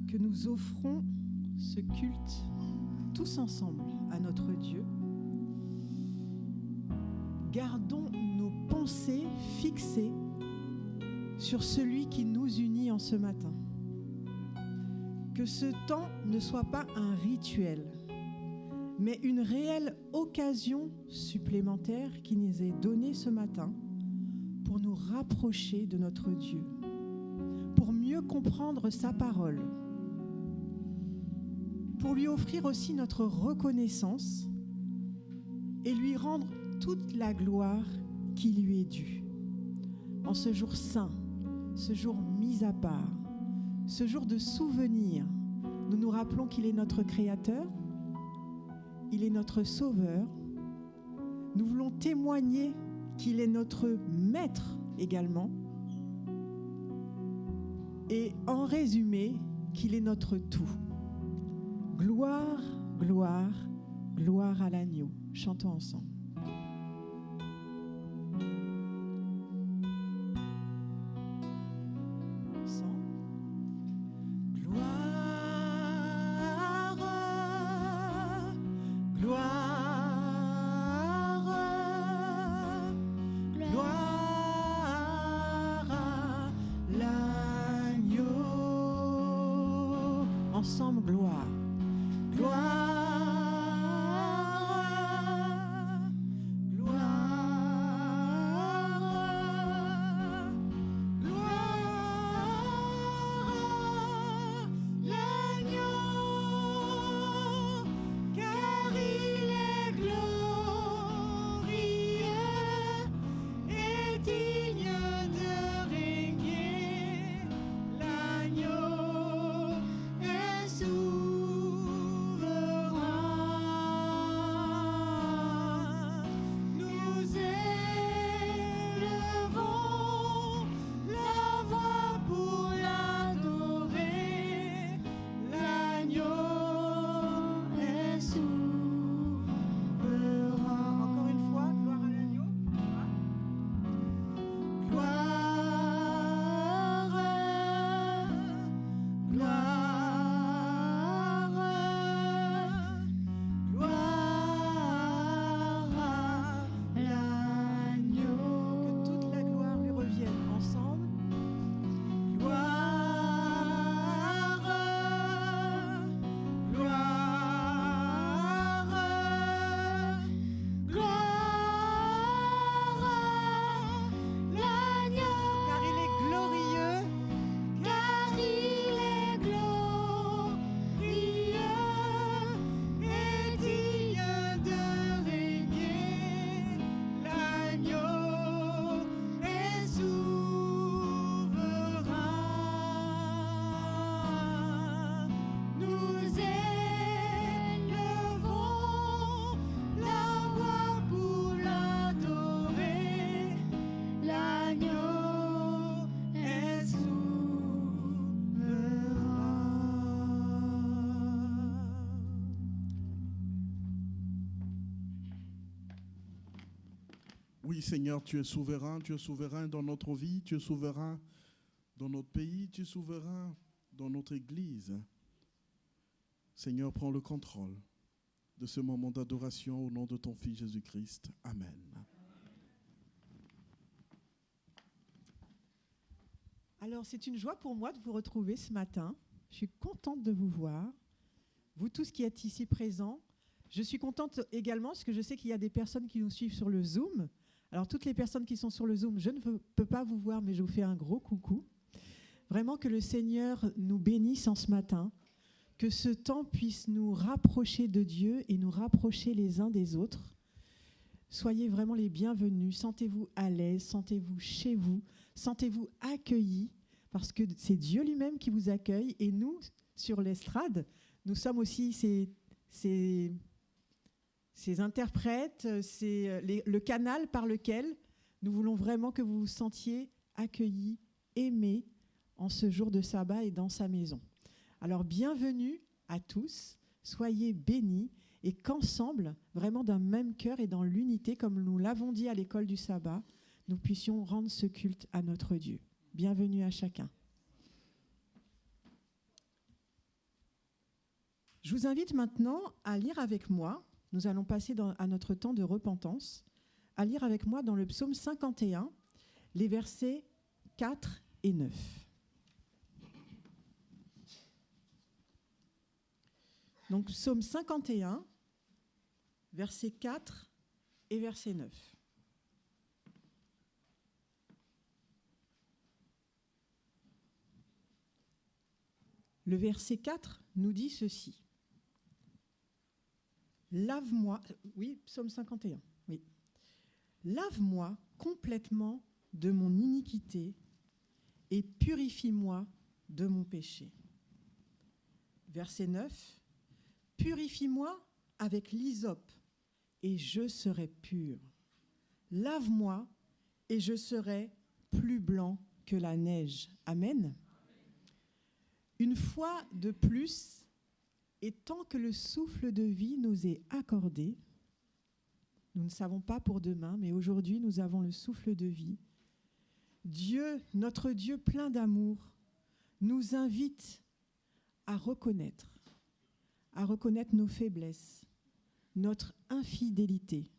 que nous offrons ce culte tous ensemble à notre Dieu, gardons nos pensées fixées sur celui qui nous unit en ce matin. Que ce temps ne soit pas un rituel, mais une réelle occasion supplémentaire qui nous est donnée ce matin pour nous rapprocher de notre Dieu, pour mieux comprendre sa parole, pour lui offrir aussi notre reconnaissance et lui rendre toute la gloire qui lui est due. En ce jour saint, ce jour mis à part, ce jour de souvenir, nous nous rappelons qu'il est notre Créateur, il est notre Sauveur. Nous voulons témoigner qu'il est notre Maître également. Et en résumé, qu'il est notre tout. Gloire, gloire, gloire à l'agneau. Chantons ensemble. Ensemble, gloire. Oui, Seigneur, tu es souverain dans notre vie, tu es souverain dans notre pays, tu es souverain dans notre Église. Seigneur, prends le contrôle de ce moment d'adoration au nom de ton Fils Jésus-Christ. Amen. Alors, c'est une joie pour moi de vous retrouver ce matin. Je suis contente de vous voir. Vous tous qui êtes ici présents. Je suis contente également parce que je sais qu'il y a des personnes qui nous suivent sur le Zoom. Alors, toutes les personnes qui sont sur le Zoom, je ne peux pas vous voir, mais je vous fais un gros coucou. Vraiment que le Seigneur nous bénisse en ce matin, que ce temps puisse nous rapprocher de Dieu et nous rapprocher les uns des autres. Soyez vraiment les bienvenus, sentez-vous à l'aise, sentez-vous chez vous, sentez-vous accueillis, parce que c'est Dieu lui-même qui vous accueille. Et nous, sur l'estrade, nous sommes aussi ces interprètes, c'est le canal par lequel nous voulons vraiment que vous vous sentiez accueillis, aimés en ce jour de sabbat et dans sa maison. Alors bienvenue à tous, soyez bénis et qu'ensemble, vraiment d'un même cœur et dans l'unité, comme nous l'avons dit à l'école du sabbat, nous puissions rendre ce culte à notre Dieu. Bienvenue à chacun. Je vous invite maintenant à lire avec moi, nous allons passer à notre temps de repentance, à lire avec moi dans le psaume 51, les versets 4 et 9. Donc psaume 51, verset 4 et verset 9. Le verset 4 nous dit ceci. Lave-moi, oui, psaume 51, oui. Lave-moi complètement de mon iniquité et purifie-moi de mon péché. Verset 9. Purifie-moi avec l'hysope et je serai pur. Lave-moi et je serai plus blanc que la neige. Amen. Une fois de plus, et tant que le souffle de vie nous est accordé, nous ne savons pas pour demain, mais aujourd'hui nous avons le souffle de vie. Dieu, notre Dieu plein d'amour, nous invite à reconnaître nos faiblesses, notre infidélité,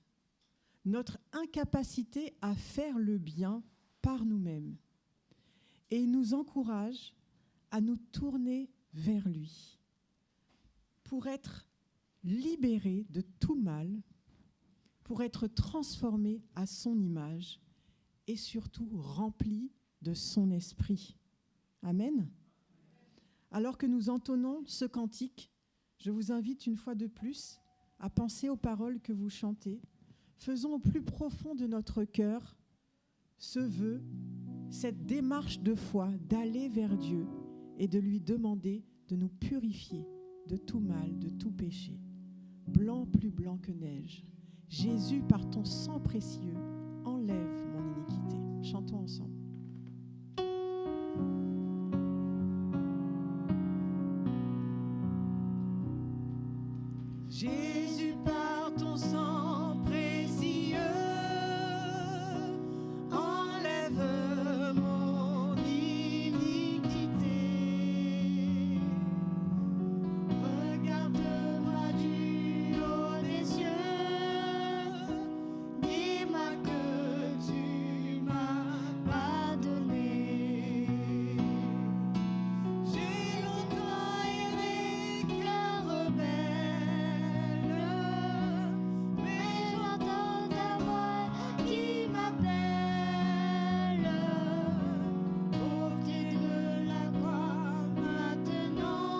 notre incapacité à faire le bien par nous-mêmes. Et il nous encourage à nous tourner vers lui pour être libérés de tout mal, pour être transformés à son image et surtout remplis de son esprit. Amen. Alors que nous entonnons ce cantique, je vous invite une fois de plus à penser aux paroles que vous chantez. Faisons au plus profond de notre cœur ce vœu, cette démarche de foi d'aller vers Dieu et de lui demander de nous purifier de tout mal, de tout péché. Blanc plus blanc que neige. Jésus, par ton sang précieux, enlève mon iniquité. Chantons ensemble. Jésus, par ton sang précieux, enlève mon iniquité. Regarde-moi du haut des cieux, dis-moi que tu m'as pardonné. J'ai longtemps erré, cœur rebelle, mais j'entends ta voix qui m'appelle. Au pied de la croix maintenant,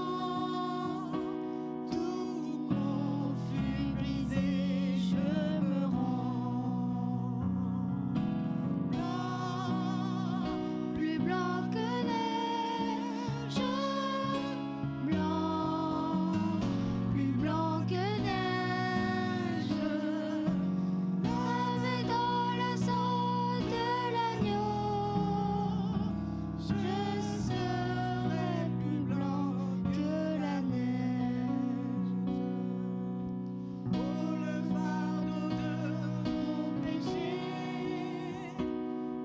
tout confus brisé, je me rends. Blanc, plus blanc que neige, blanc, plus blanc que neige, lavé dans le sang de l'agneau, je serai plus blanc que la neige. Pour le fardeau de mon péché,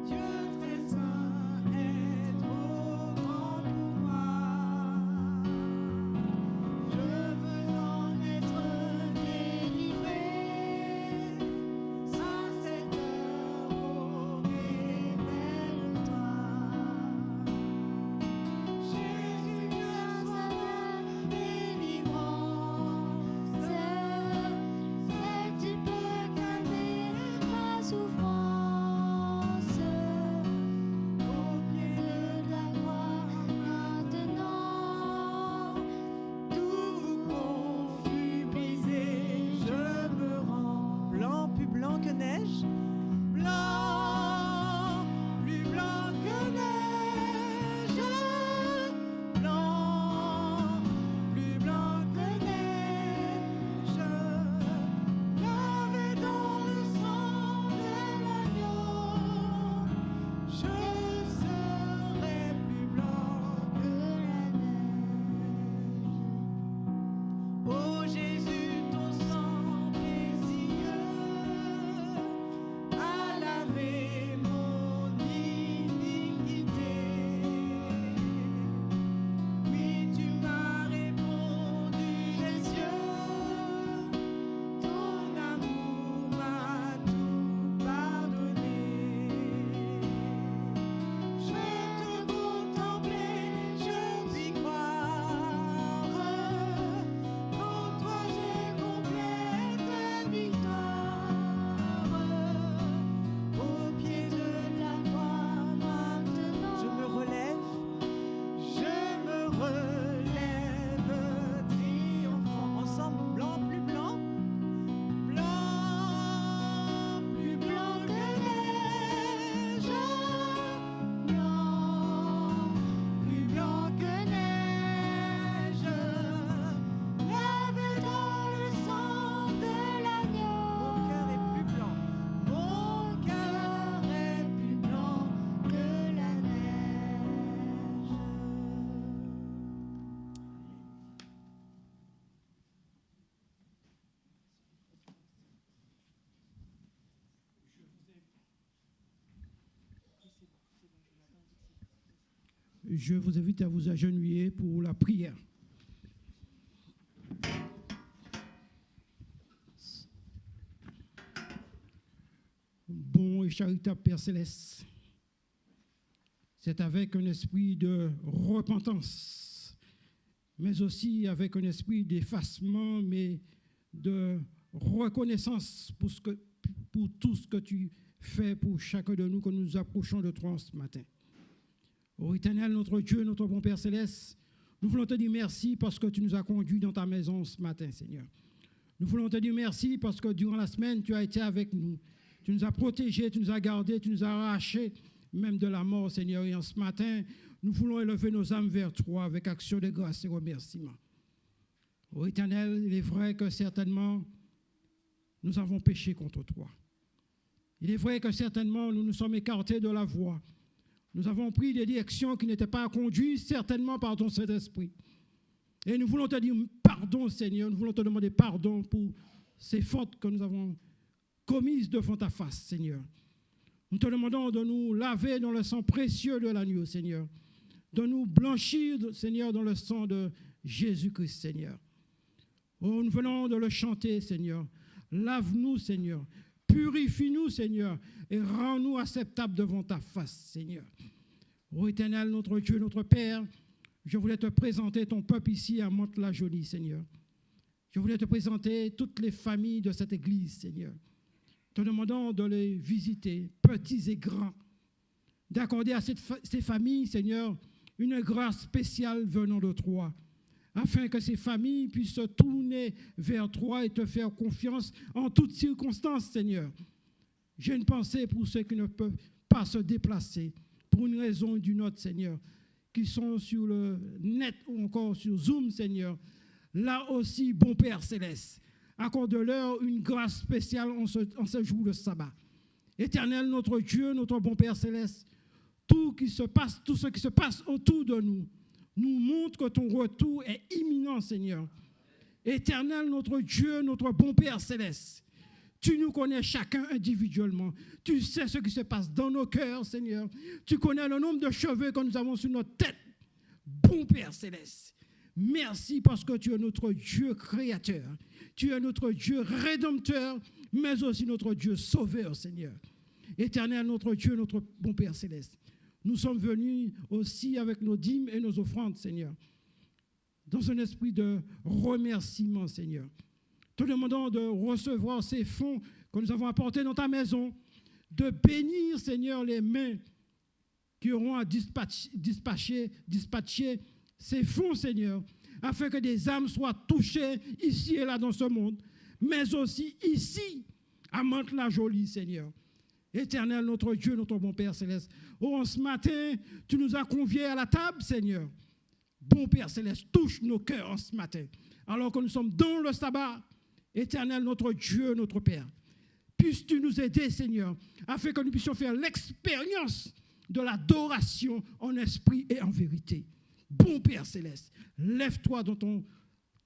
Dieu très saint est trop grand pour moi. Je veux en être délivré. À cette heure, oh, révèle-toi. Jésus, viens à ma délivrance. C'est tu peux calmer ma souffrance. Au pied de la croix maintenant, tout confus brisé, je me rends. Blanc, plus blanc que neige, blanc, plus blanc que neige, blanc, plus blanc que neige, lavé dans le sang de l'agneau, je serai plus blanc que la neige. Ô Jésus, ton sang précieux a lavé je vous invite à vous agenouiller pour la prière. Bon et charitable Père Céleste, c'est avec un esprit de repentance, mais aussi avec un esprit d'effacement, mais de reconnaissance pour tout ce que tu fais pour chacun de nous, que nous nous approchons de toi ce matin. Ô Éternel, notre Dieu, notre bon Père Céleste, nous voulons te dire merci parce que tu nous as conduits dans ta maison ce matin, Seigneur. Nous voulons te dire merci parce que durant la semaine, tu as été avec nous. Tu nous as protégés, tu nous as gardés, tu nous as arrachés, même de la mort, Seigneur. Et en ce matin, nous voulons élever nos âmes vers toi avec action de grâce et remerciement. Ô Éternel, il est vrai que certainement, nous avons péché contre toi. Il est vrai que certainement, nous nous sommes écartés de la voie. Nous avons pris des directions qui n'étaient pas conduites certainement par ton Saint-Esprit. Et nous voulons te dire pardon, Seigneur. Nous voulons te demander pardon pour ces fautes que nous avons commises devant ta face, Seigneur. Nous te demandons de nous laver dans le sang précieux de l'agneau, Seigneur. De nous blanchir, Seigneur, dans le sang de Jésus-Christ, Seigneur. Oh, nous venons de le chanter, Seigneur. Lave-nous, Seigneur. Purifie-nous, Seigneur, et rends-nous acceptables devant ta face, Seigneur. Ô Éternel, notre Dieu, notre Père, je voulais te présenter ton peuple ici à Mantes-la-Jolie, Seigneur. Je voulais te présenter toutes les familles de cette église, Seigneur. Te demandant de les visiter, petits et grands, d'accorder à ces familles, Seigneur, une grâce spéciale venant de toi, afin que ces familles puissent se tourner vers toi et te faire confiance en toutes circonstances, Seigneur. J'ai une pensée pour ceux qui ne peuvent pas se déplacer, pour une raison ou d'une autre, Seigneur, qui sont sur le net ou encore sur Zoom, Seigneur. Là aussi, bon Père Céleste, accorde-leur une grâce spéciale en ce jour de sabbat. Éternel, notre Dieu, notre bon Père Céleste, tout ce qui se passe autour de nous, nous montre que ton retour est imminent, Seigneur. Éternel, notre Dieu, notre bon Père Céleste, tu nous connais chacun individuellement. Tu sais ce qui se passe dans nos cœurs, Seigneur. Tu connais le nombre de cheveux que nous avons sur notre tête. Bon Père Céleste, merci parce que tu es notre Dieu créateur. Tu es notre Dieu rédempteur, mais aussi notre Dieu sauveur, Seigneur. Éternel, notre Dieu, notre bon Père Céleste, nous sommes venus aussi avec nos dîmes et nos offrandes, Seigneur, dans un esprit de remerciement, Seigneur. Te demandons de recevoir ces fonds que nous avons apportés dans ta maison, de bénir, Seigneur, les mains qui auront à dispatcher ces fonds, Seigneur, afin que des âmes soient touchées ici et là dans ce monde, mais aussi ici, à Mantes-la-Jolie, Seigneur. Éternel, notre Dieu, notre bon Père Céleste, oh, ce matin, tu nous as conviés à la table, Seigneur. Bon Père Céleste, touche nos cœurs en ce matin, alors que nous sommes dans le sabbat. Éternel, notre Dieu, notre Père, puisses-tu nous aider, Seigneur, afin que nous puissions faire l'expérience de l'adoration en esprit et en vérité. Bon Père Céleste, lève-toi dans ton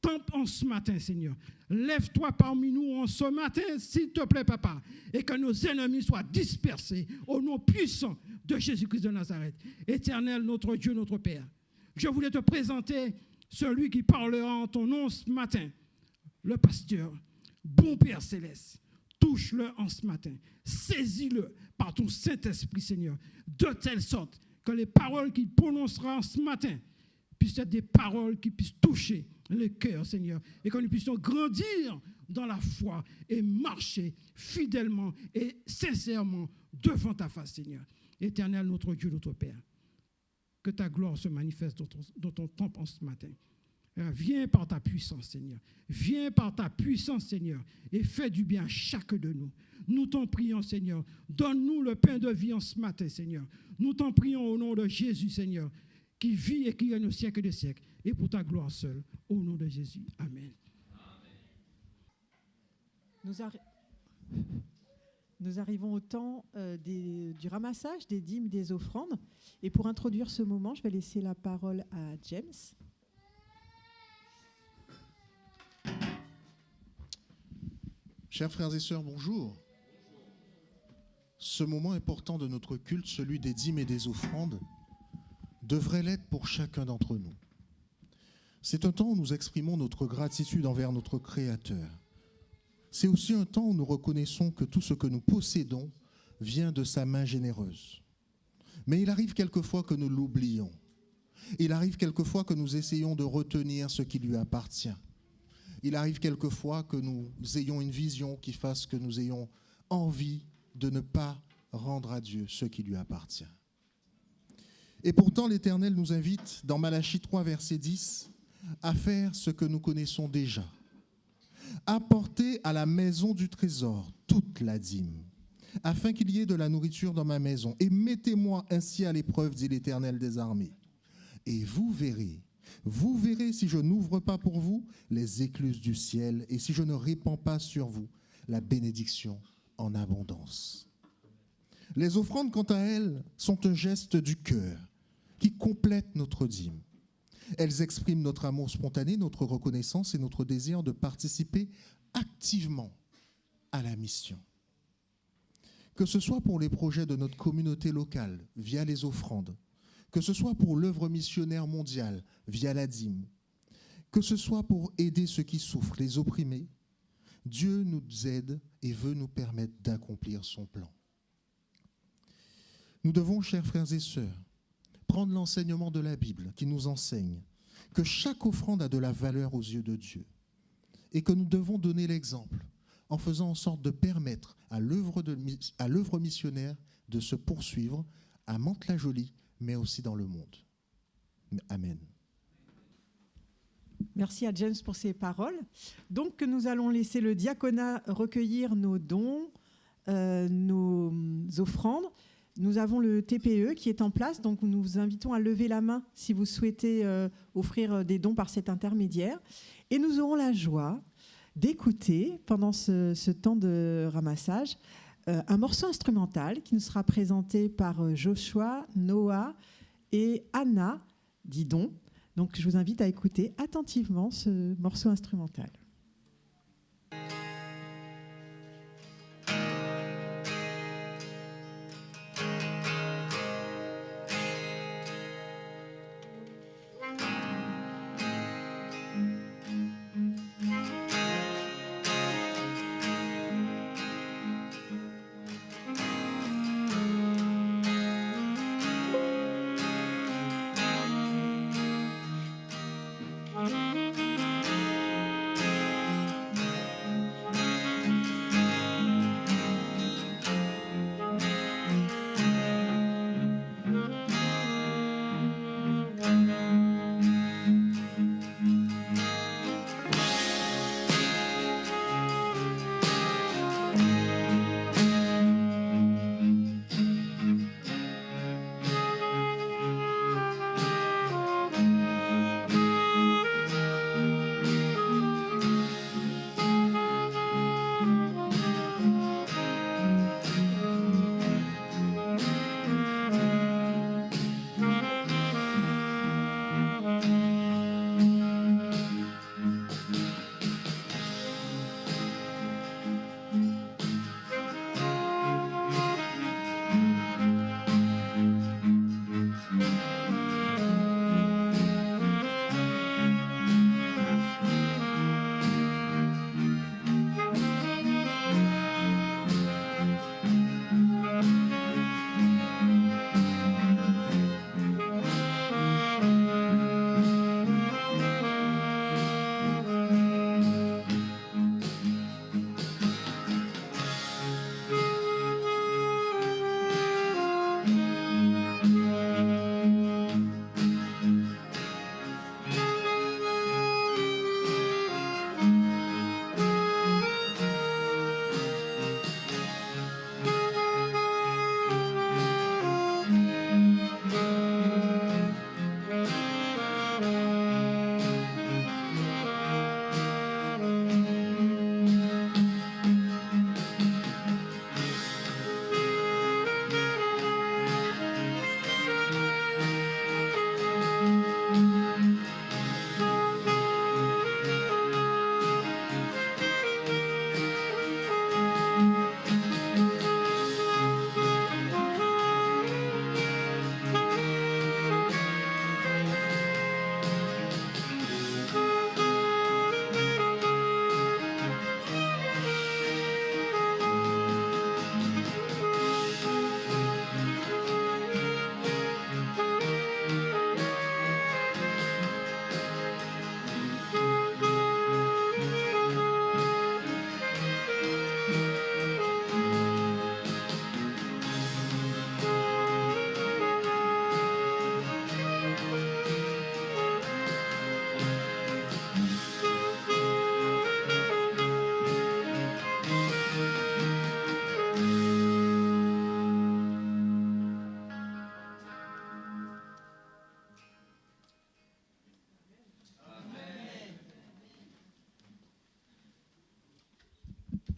temple en ce matin, Seigneur. Lève-toi parmi nous en ce matin, s'il te plaît, Papa, et que nos ennemis soient dispersés au nom puissant de Jésus-Christ de Nazareth. Éternel, notre Dieu, notre Père, je voulais te présenter celui qui parlera en ton nom ce matin, le pasteur. Bon Père Céleste, touche-le en ce matin, saisis-le par ton Saint-Esprit, Seigneur, de telle sorte que les paroles qu'il prononcera en ce matin puissent être des paroles qui puissent toucher le cœur, Seigneur, et que nous puissions grandir dans la foi et marcher fidèlement et sincèrement devant ta face, Seigneur. Éternel, notre Dieu, notre Père, que ta gloire se manifeste dans ton temple en ce matin. Viens par ta puissance, Seigneur. Viens par ta puissance, Seigneur, et fais du bien à chacun de nous. Nous t'en prions, Seigneur. Donne-nous le pain de vie en ce matin, Seigneur. Nous t'en prions au nom de Jésus, Seigneur, qui vit et qui règne au siècle des siècles, et pour ta gloire seule, au nom de Jésus. Amen. Nous arrivons au temps du ramassage des dîmes, des offrandes. Et pour introduire ce moment, je vais laisser la parole à James. Chers frères et sœurs, bonjour. Ce moment important de notre culte, celui des dîmes et des offrandes, devrait l'être pour chacun d'entre nous. C'est un temps où nous exprimons notre gratitude envers notre Créateur. C'est aussi un temps où nous reconnaissons que tout ce que nous possédons vient de sa main généreuse. Mais il arrive quelquefois que nous l'oublions. Il arrive quelquefois que nous essayons de retenir ce qui lui appartient. Il arrive quelquefois que nous ayons une vision qui fasse que nous ayons envie de ne pas rendre à Dieu ce qui lui appartient. Et pourtant, l'Éternel nous invite, dans Malachie 3, verset 10, à faire ce que nous connaissons déjà. Apportez à la maison du trésor toute la dîme, afin qu'il y ait de la nourriture dans ma maison. Et mettez-moi ainsi à l'épreuve, dit l'Éternel des armées. Et vous verrez si je n'ouvre pas pour vous les écluses du ciel et si je ne répands pas sur vous la bénédiction en abondance. Les offrandes, quant à elles, sont un geste du cœur qui complète notre dîme. Elles expriment notre amour spontané, notre reconnaissance et notre désir de participer activement à la mission. Que ce soit pour les projets de notre communauté locale via les offrandes, que ce soit pour l'œuvre missionnaire mondiale via la dîme, que ce soit pour aider ceux qui souffrent, les opprimés, Dieu nous aide et veut nous permettre d'accomplir son plan. Nous devons, chers frères et sœurs, prendre l'enseignement de la Bible qui nous enseigne que chaque offrande a de la valeur aux yeux de Dieu et que nous devons donner l'exemple en faisant en sorte de permettre à l'œuvre missionnaire de se poursuivre à Mantes-la-Jolie, mais aussi dans le monde. Amen. Merci à James pour ces paroles. Donc, nous allons laisser le diaconat recueillir nos dons, nos offrandes. Nous avons le TPE qui est en place, donc nous vous invitons à lever la main si vous souhaitez offrir des dons par cet intermédiaire. Et nous aurons la joie d'écouter, pendant ce temps de ramassage, un morceau instrumental qui nous sera présenté par Joshua, Noah et Anna Didon. Donc je vous invite à écouter attentivement ce morceau instrumental.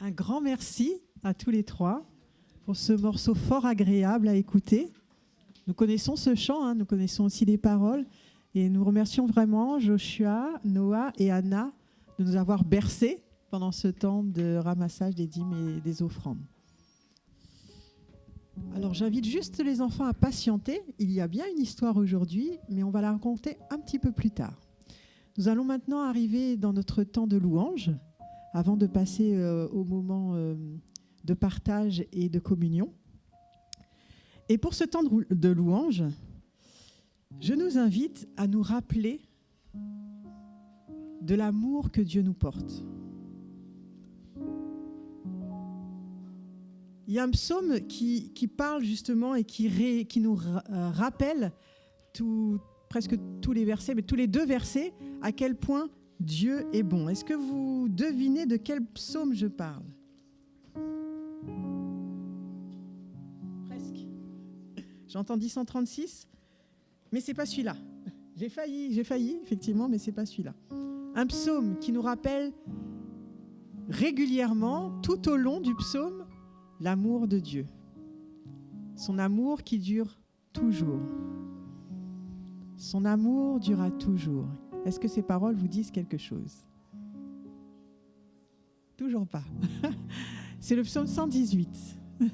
Un grand merci à tous les trois pour ce morceau fort agréable à écouter. Nous connaissons ce chant, hein, nous connaissons aussi les paroles et nous remercions vraiment Joshua, Noah et Anna de nous avoir bercés pendant ce temps de ramassage des dîmes et des offrandes. Alors j'invite juste les enfants à patienter. Il y a bien une histoire aujourd'hui, mais on va la raconter un petit peu plus tard. Nous allons maintenant arriver dans notre temps de louange, avant de passer au moment de partage et de communion. Et pour ce temps de louange, je nous invite à nous rappeler de l'amour que Dieu nous porte. Il y a un psaume qui parle justement et qui nous rappelle presque tous les versets, mais tous les 2 versets, à quel point Dieu est bon. Est-ce que vous devinez de quel psaume je parle ? Presque. J'entends 136, mais c'est pas celui-là. J'ai failli, effectivement, mais c'est pas celui-là. Un psaume qui nous rappelle régulièrement, tout au long du psaume, l'amour de Dieu. Son amour qui dure toujours. Son amour durera toujours. Est-ce que ces paroles vous disent quelque chose ? Toujours pas. C'est le psaume 118. Alors,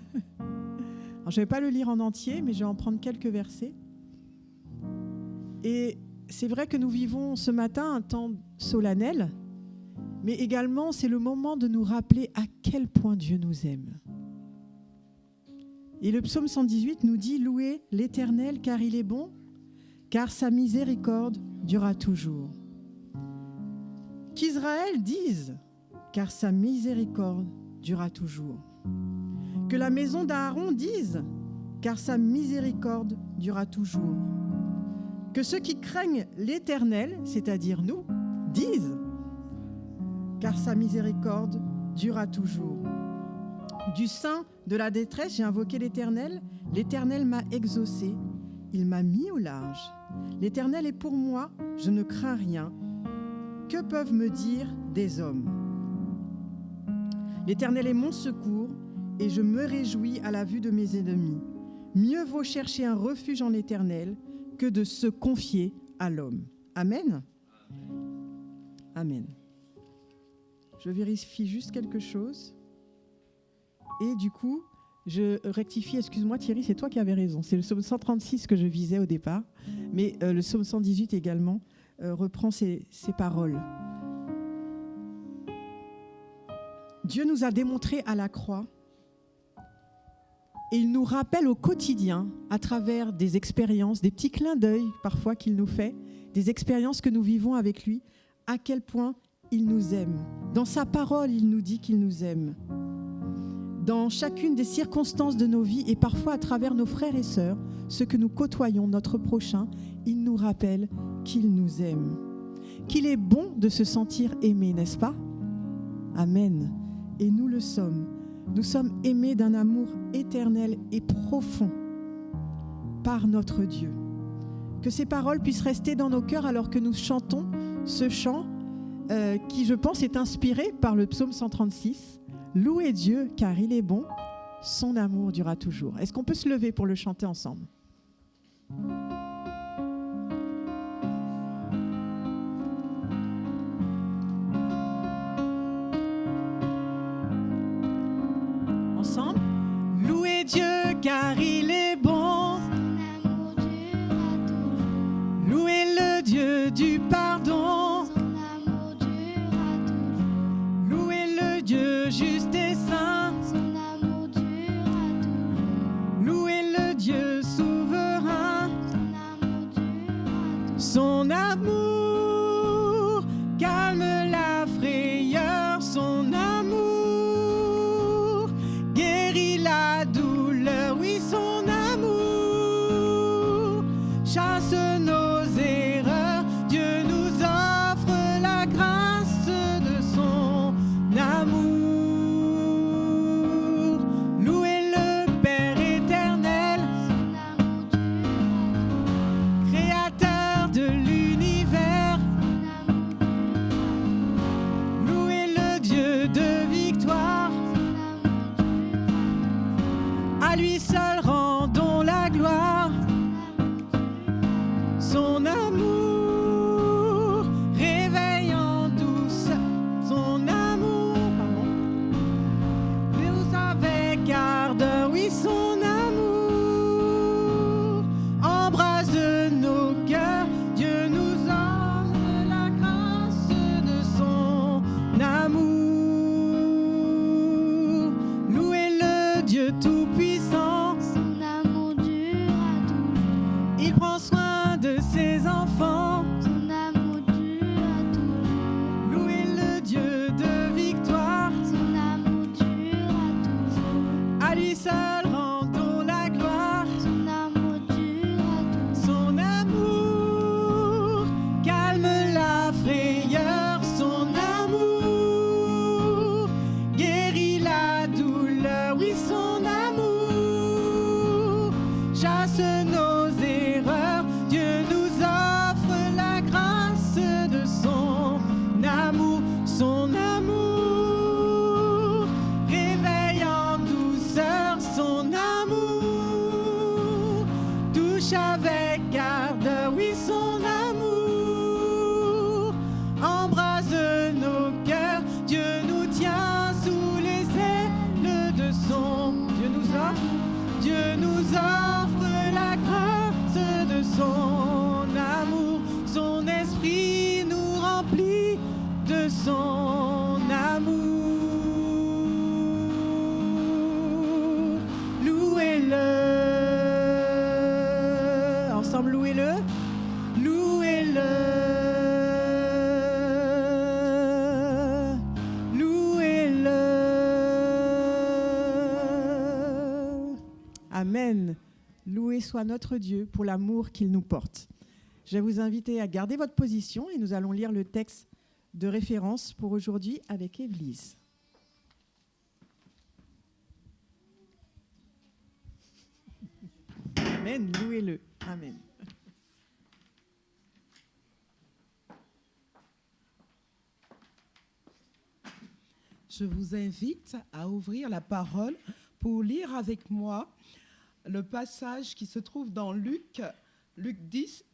je ne vais pas le lire en entier, mais je vais en prendre quelques versets. Et c'est vrai que nous vivons ce matin un temps solennel, mais également c'est le moment de nous rappeler à quel point Dieu nous aime. Et le psaume 118 nous dit « Louez l'Éternel car il est bon, car sa miséricorde durera toujours. » Qu'Israël dise « car sa miséricorde durera toujours. » Que la maison d'Aaron dise « car sa miséricorde durera toujours. » Que ceux qui craignent l'Éternel, c'est-à-dire nous, disent « car sa miséricorde durera toujours. » Du sein de la détresse, j'ai invoqué l'Éternel. L'Éternel m'a exaucé. Il m'a mis au large. L'Éternel est pour moi, je ne crains rien. Que peuvent me dire des hommes ? L'Éternel est mon secours et je me réjouis à la vue de mes ennemis. Mieux vaut chercher un refuge en l'Éternel que de se confier à l'homme. Amen. Amen. Je vérifie juste quelque chose. Et du coup, je rectifie, excuse-moi Thierry, c'est toi qui avais raison. C'est le psaume 136 que je visais au départ, mais le psaume 118 également reprend ces paroles. Dieu nous a démontré à la croix et il nous rappelle au quotidien, à travers des expériences, des petits clins d'œil parfois qu'il nous fait, des expériences que nous vivons avec lui, à quel point il nous aime. Dans sa parole, il nous dit qu'il nous aime. Dans chacune des circonstances de nos vies et parfois à travers nos frères et sœurs, ceux que nous côtoyons, notre prochain, il nous rappelle qu'il nous aime. Qu'il est bon de se sentir aimé, n'est-ce pas ? Amen. Et nous le sommes. Nous sommes aimés d'un amour éternel et profond par notre Dieu. Que ces paroles puissent rester dans nos cœurs alors que nous chantons ce chant qui, je pense, est inspiré par le psaume 136. Louez Dieu car il est bon, son amour durera toujours. Est-ce qu'on peut se lever pour le chanter ensemble ? Ensemble. Louez Dieu car il est bon, Son amour durera toujours. louez le Dieu du pardon, Son amour durera toujours. louez le Dieu juste et saint, Son amour durera toujours. louez le Dieu souverain. Son amour durera toujours. Son amour calme la frayeur, son amour guérit la douleur, oui son amour chasse nos erreurs, Dieu nous offre la grâce de son amour. Louez le Père éternel, Son amour durera toujours. créateur de l'univers. Dieu tout-puissant. Son amour durera toujours. Il prend soin de ses enfants. Son amour durera toujours. Louez le Dieu de victoire. Son amour durera toujours. À lui seul rendons la gloire. Son amour durera toujours. Son amour calme la frayeur. Son amour guérit la douleur. Oui, son amour chasse nos erreurs. Dieu nous offre la grâce de son amour. Son amour réveille en douceur. Son amour touche avec ardeur. Oui, son amour embrase nos cœurs. Dieu nous tient sous les ailes de son. Dieu nous offre la grâce de son amour. Son esprit nous remplit de son amour. Louez-le. Ensemble, louez-le. Louez-le. Louez-le. Amen. Loué soit notre Dieu pour l'amour qu'il nous porte. Je vais vous inviter à garder votre position et nous allons lire le texte de référence pour aujourd'hui avec Évelyse. Amen. Louez-le. Amen. Je vous invite à ouvrir la parole pour lire avec moi le passage qui se trouve dans Luc 10,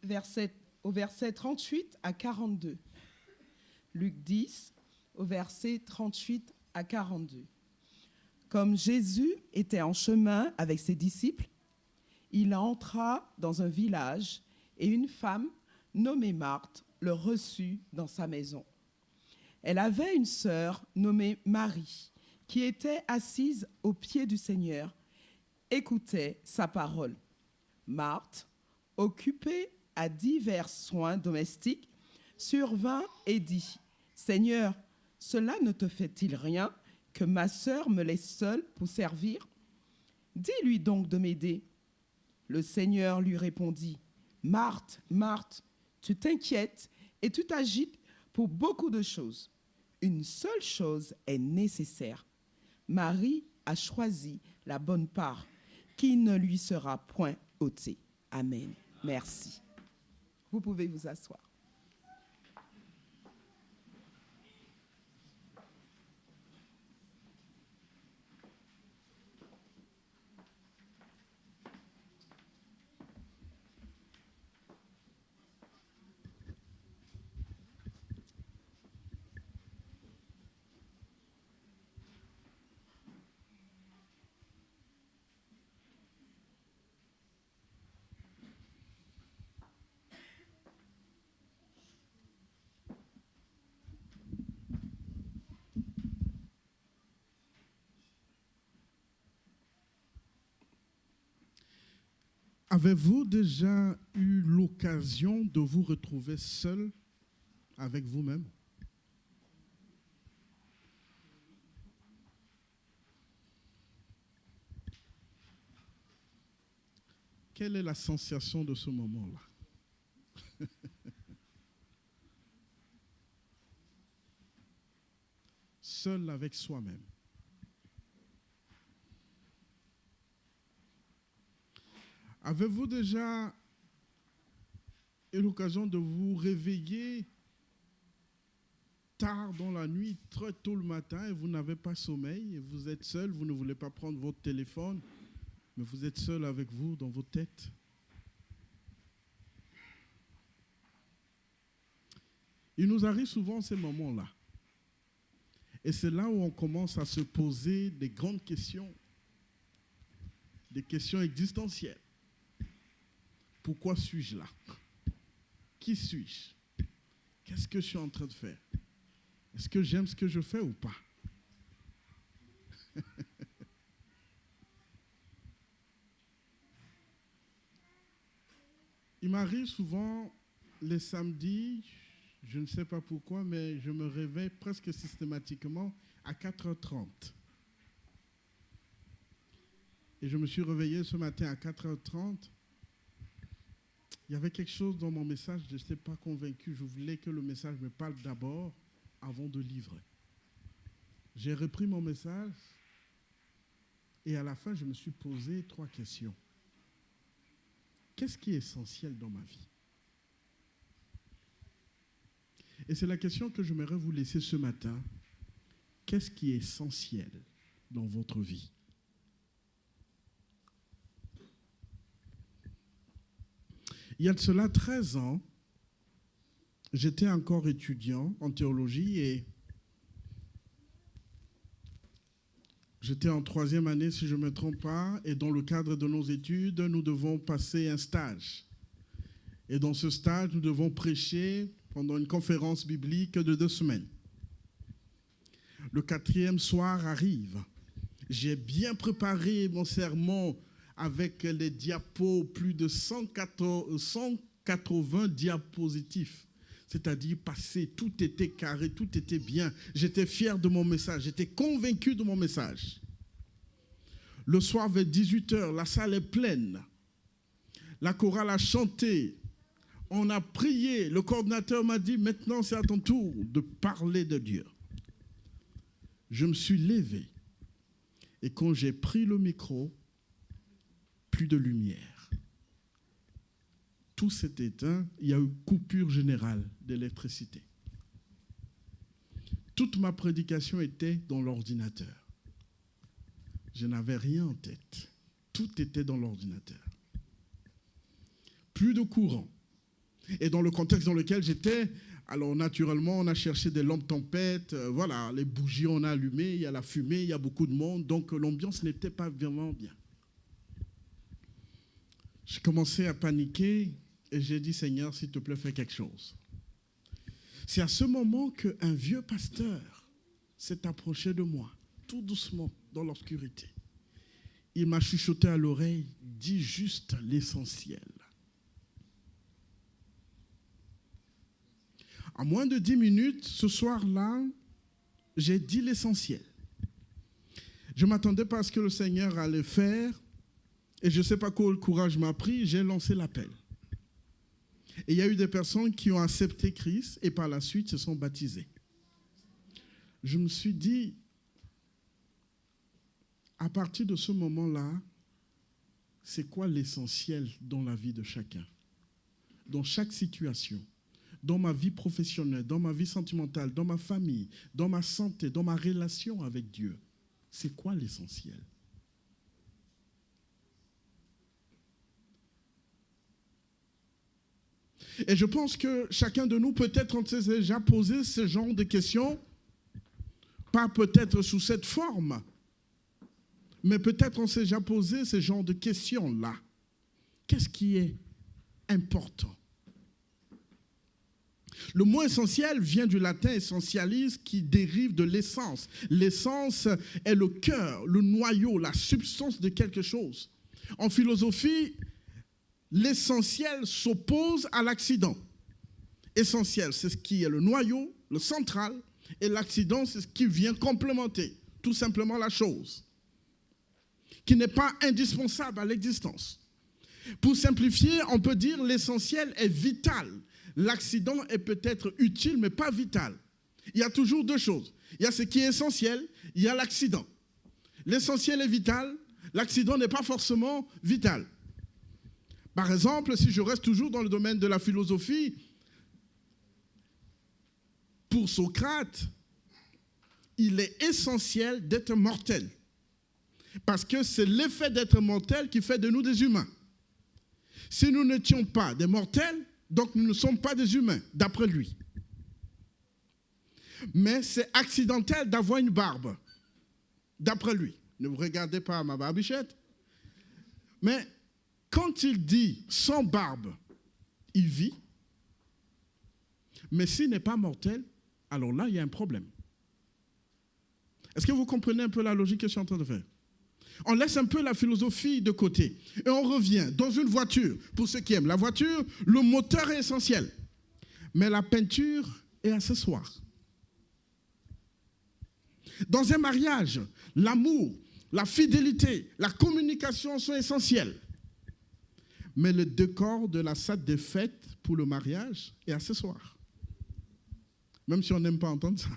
au verset 38 à 42. Luc 10, au verset 38 à 42. Comme Jésus était en chemin avec ses disciples, il entra dans un village et une femme nommée Marthe le reçut dans sa maison. Elle avait une sœur nommée Marie qui était assise aux pieds du Seigneur, écoutait sa parole. Marthe, occupée à divers soins domestiques, survint et dit : Seigneur, cela ne te fait-il rien que ma sœur me laisse seule pour servir ? Dis-lui donc de m'aider. Le Seigneur lui répondit : Marthe, Marthe, tu t'inquiètes et tu t'agites pour beaucoup de choses. Une seule chose est nécessaire. Marie a choisi la bonne part qui ne lui sera point ôtée. Amen. Merci. Vous pouvez vous asseoir. Avez-vous déjà eu l'occasion de vous retrouver seul avec vous-même? Quelle est la sensation de ce moment-là? Seul avec soi-même. Avez-vous déjà eu l'occasion de vous réveiller tard dans la nuit, très tôt le matin, et vous n'avez pas sommeil, et vous êtes seul, vous ne voulez pas prendre votre téléphone, mais vous êtes seul avec vous dans vos têtes? Il nous arrive souvent ces moments-là. Et c'est là où on commence à se poser des grandes questions, des questions existentielles. Pourquoi suis-je là? Qui suis-je? Qu'est-ce que je suis en train de faire? Est-ce que j'aime ce que je fais ou pas? Il m'arrive souvent les samedis, je ne sais pas pourquoi, mais je me réveille presque systématiquement à 4h30. Et je me suis réveillé ce matin à 4h30. Il y avait quelque chose dans mon message, je n'étais pas convaincu. Je voulais que le message me parle d'abord avant de livrer. J'ai repris mon message et à la fin, je me suis posé 3 questions. Qu'est-ce qui est essentiel dans ma vie? Et c'est la question que j'aimerais vous laisser ce matin. Qu'est-ce qui est essentiel dans votre vie? Il y a de cela 13 ans, j'étais encore étudiant en théologie et j'étais en 3e année, si je ne me trompe pas, et dans le cadre de nos études, nous devons passer un stage. Et dans ce stage, nous devons prêcher pendant une conférence biblique de 2 semaines. Le 4e soir arrive. J'ai bien préparé mon sermon avec les diapos, plus de 180 diapositives. C'est-à-dire passé, tout était carré, tout était bien. J'étais fier de mon message, j'étais convaincu de mon message. Le soir vers 18h, la salle est pleine. La chorale a chanté. On a prié. Le coordinateur m'a dit, maintenant c'est à ton tour de parler de Dieu. Je me suis levé. Et quand j'ai pris le micro, plus de lumière. Tout s'est éteint, il y a eu coupure générale d'électricité. Toute ma prédication était dans l'ordinateur. Je n'avais rien en tête. Tout était dans l'ordinateur. Plus de courant. Et dans le contexte dans lequel j'étais, alors naturellement, on a cherché des lampes tempêtes, voilà, les bougies on a allumées, il y a la fumée, il y a beaucoup de monde, donc l'ambiance n'était pas vraiment bien. J'ai commencé à paniquer et j'ai dit, Seigneur, s'il te plaît, fais quelque chose. C'est à ce moment qu'un vieux pasteur s'est approché de moi, tout doucement, dans l'obscurité. Il m'a chuchoté à l'oreille, dis juste l'essentiel. En moins de 10 minutes, ce soir-là, j'ai dit l'essentiel. Je ne m'attendais pas à ce que le Seigneur allait faire. Et je ne sais pas quel courage m'a pris, j'ai lancé l'appel. Et il y a eu des personnes qui ont accepté Christ et par la suite se sont baptisées. Je me suis dit, à partir de ce moment-là, c'est quoi l'essentiel dans la vie de chacun? Dans chaque situation, dans ma vie professionnelle, dans ma vie sentimentale, dans ma famille, dans ma santé, dans ma relation avec Dieu. C'est quoi l'essentiel? Et je pense que chacun de nous, peut-être on s'est déjà posé ce genre de questions, pas peut-être sous cette forme, mais peut-être on s'est déjà posé ce genre de questions-là. Qu'est-ce qui est important? Le mot essentiel vient du latin essentialis qui dérive de l'essence. L'essence est le cœur, le noyau, la substance de quelque chose. En philosophie, l'essentiel s'oppose à l'accident. Essentiel, c'est ce qui est le noyau, le central, et l'accident, c'est ce qui vient complémenter tout simplement la chose, qui n'est pas indispensable à l'existence. Pour simplifier, on peut dire l'essentiel est vital. L'accident est peut-être utile, mais pas vital. Il y a toujours 2 choses. Il y a ce qui est essentiel, il y a l'accident. L'essentiel est vital, l'accident n'est pas forcément vital. Par exemple, si je reste toujours dans le domaine de la philosophie, pour Socrate, il est essentiel d'être mortel. Parce que c'est l'effet d'être mortel qui fait de nous des humains. Si nous n'étions pas des mortels, donc nous ne sommes pas des humains, d'après lui. Mais c'est accidentel d'avoir une barbe, d'après lui. Ne vous regardez pas ma barbichette. Mais quand il dit sans barbe, il vit. Mais s'il n'est pas mortel, alors là, il y a un problème. Est-ce que vous comprenez un peu la logique que je suis en train de faire? On laisse un peu la philosophie de côté et on revient dans une voiture. Pour ceux qui aiment la voiture, le moteur est essentiel, mais la peinture est accessoire. Dans un mariage, l'amour, la fidélité, la communication sont essentiels. Mais le décor de la salle des fêtes pour le mariage est accessoire. Même si on n'aime pas entendre ça.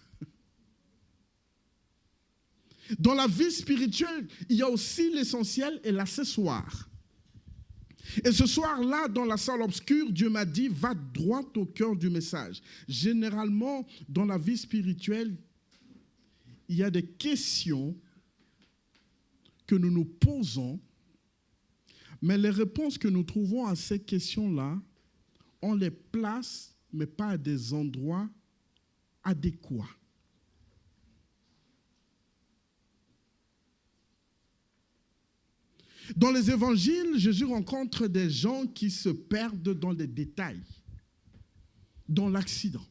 Dans la vie spirituelle, il y a aussi l'essentiel et l'accessoire. Et ce soir-là, dans la salle obscure, Dieu m'a dit, va droit au cœur du message. Généralement, dans la vie spirituelle, il y a des questions que nous nous posons, mais les réponses que nous trouvons à ces questions-là, on les place, mais pas à des endroits adéquats. Dans les évangiles, Jésus rencontre des gens qui se perdent dans les détails, dans l'accident.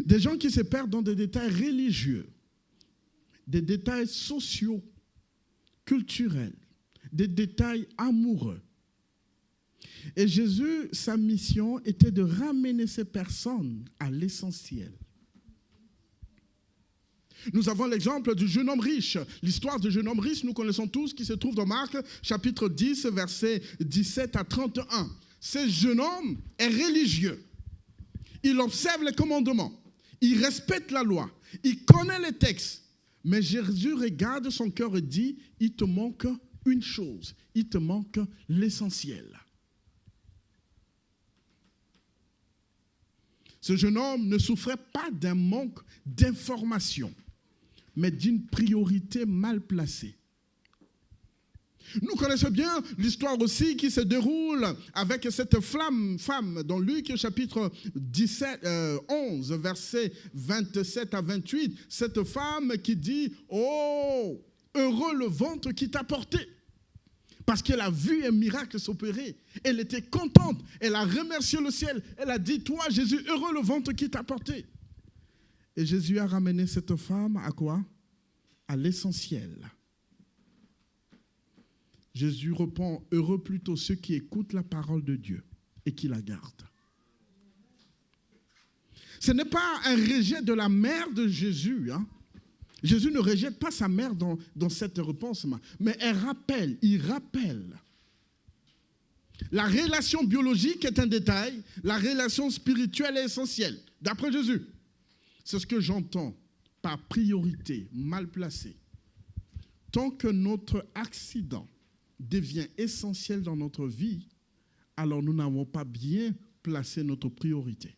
Des gens qui se perdent dans des détails religieux, des détails sociaux, culturels, des détails amoureux. Et Jésus, sa mission était de ramener ces personnes à l'essentiel. Nous avons l'exemple du jeune homme riche. L'histoire du jeune homme riche, nous connaissons tous, qui se trouve dans Marc, chapitre 10, versets 17 à 31. Ce jeune homme est religieux. Il observe les commandements. Il respecte la loi. Il connaît les textes. Mais Jésus regarde son cœur et dit, il te manque une chose. Il te manque l'essentiel. Ce jeune homme ne souffrait pas d'un manque d'information, mais d'une priorité mal placée. Nous connaissons bien l'histoire aussi qui se déroule avec cette femme dans Luc chapitre 11, versets 27 à 28. Cette femme qui dit « Oh, heureux le ventre qui t'a porté !» Parce qu'elle a vu un miracle s'opérer. Elle était contente. Elle a remercié le ciel. Elle a dit, toi Jésus, heureux le ventre qui t'a porté. Et Jésus a ramené cette femme à quoi? À l'essentiel. Jésus répond, heureux plutôt ceux qui écoutent la parole de Dieu et qui la gardent. Ce n'est pas un rejet de la mère de Jésus, hein? Jésus ne rejette pas sa mère dans cette réponse, mais il rappelle. La relation biologique est un détail, la relation spirituelle est essentielle, d'après Jésus. C'est ce que j'entends par priorité mal placée. Tant que notre accident devient essentiel dans notre vie, alors nous n'avons pas bien placé notre priorité.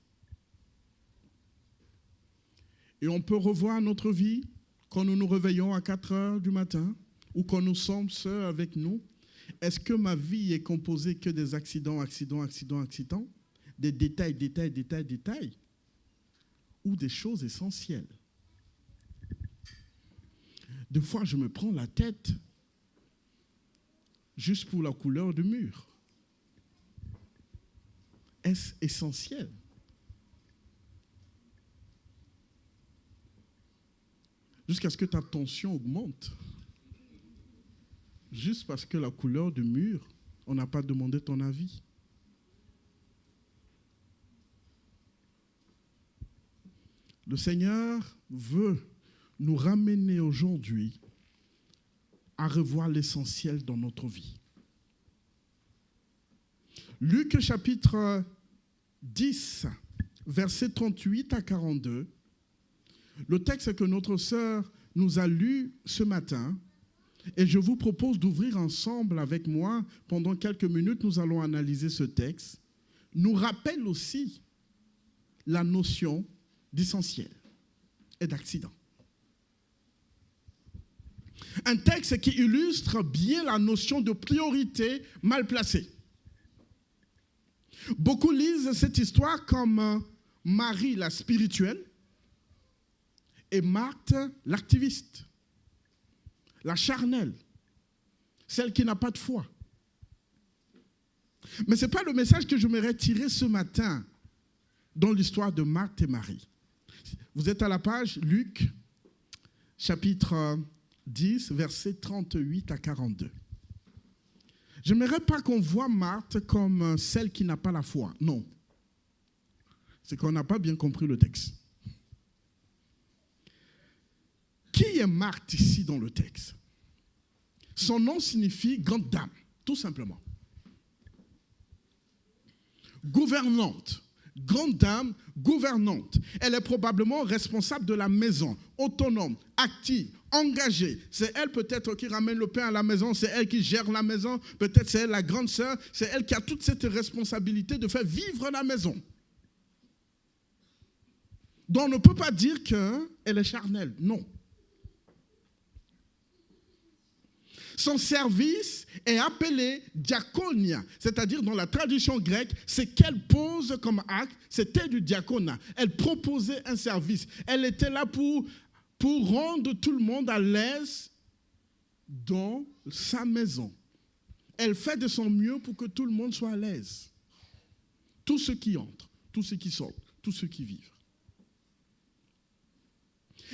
Et on peut revoir notre vie quand nous nous réveillons à 4 heures du matin ou quand nous sommes seuls avec nous. Est-ce que ma vie est composée que des accidents, des détails, ou des choses essentielles? Des fois, je me prends la tête juste pour la couleur du mur. Est-ce essentiel? Jusqu'à ce que ta tension augmente. Juste parce que la couleur du mur, on n'a pas demandé ton avis. Le Seigneur veut nous ramener aujourd'hui à revoir l'essentiel dans notre vie. Luc chapitre 10, versets 38 à 42, le texte que notre sœur nous a lu ce matin, et je vous propose d'ouvrir ensemble avec moi, pendant quelques minutes, nous allons analyser ce texte, nous rappelle aussi la notion d'essentiel et d'accident. Un texte qui illustre bien la notion de priorité mal placée. Beaucoup lisent cette histoire comme Marie la spirituelle et Marthe l'activiste, la charnelle, celle qui n'a pas de foi. Mais ce n'est pas le message que je m'aurais tiré ce matin. dans l'histoire de Marthe et Marie. Vous êtes à la page Luc, chapitre 10, versets 38 à 42. Je n'aimerais pas qu'on voit Marthe comme celle qui n'a pas la foi. Non. C'est qu'on n'a pas bien compris le texte. Qui est Marthe ici dans le texte? Son nom signifie grande dame, tout simplement. Gouvernante. Grande dame, gouvernante. Elle est probablement responsable de la maison, autonome, active, engagée. C'est elle peut-être qui ramène le pain à la maison, c'est elle qui gère la maison, peut-être c'est elle la grande sœur, c'est elle qui a toute cette responsabilité de faire vivre la maison. Donc on ne peut pas dire qu'elle est charnelle, non. Son service est appelé diaconia, c'est-à-dire dans la tradition grecque, ce qu'elle pose comme acte, c'était du diaconat. Elle proposait un service. Elle était là pour rendre tout le monde à l'aise dans sa maison. Elle fait de son mieux pour que tout le monde soit à l'aise. Tous ceux qui entrent, tous ceux qui sortent, tous ceux qui vivent.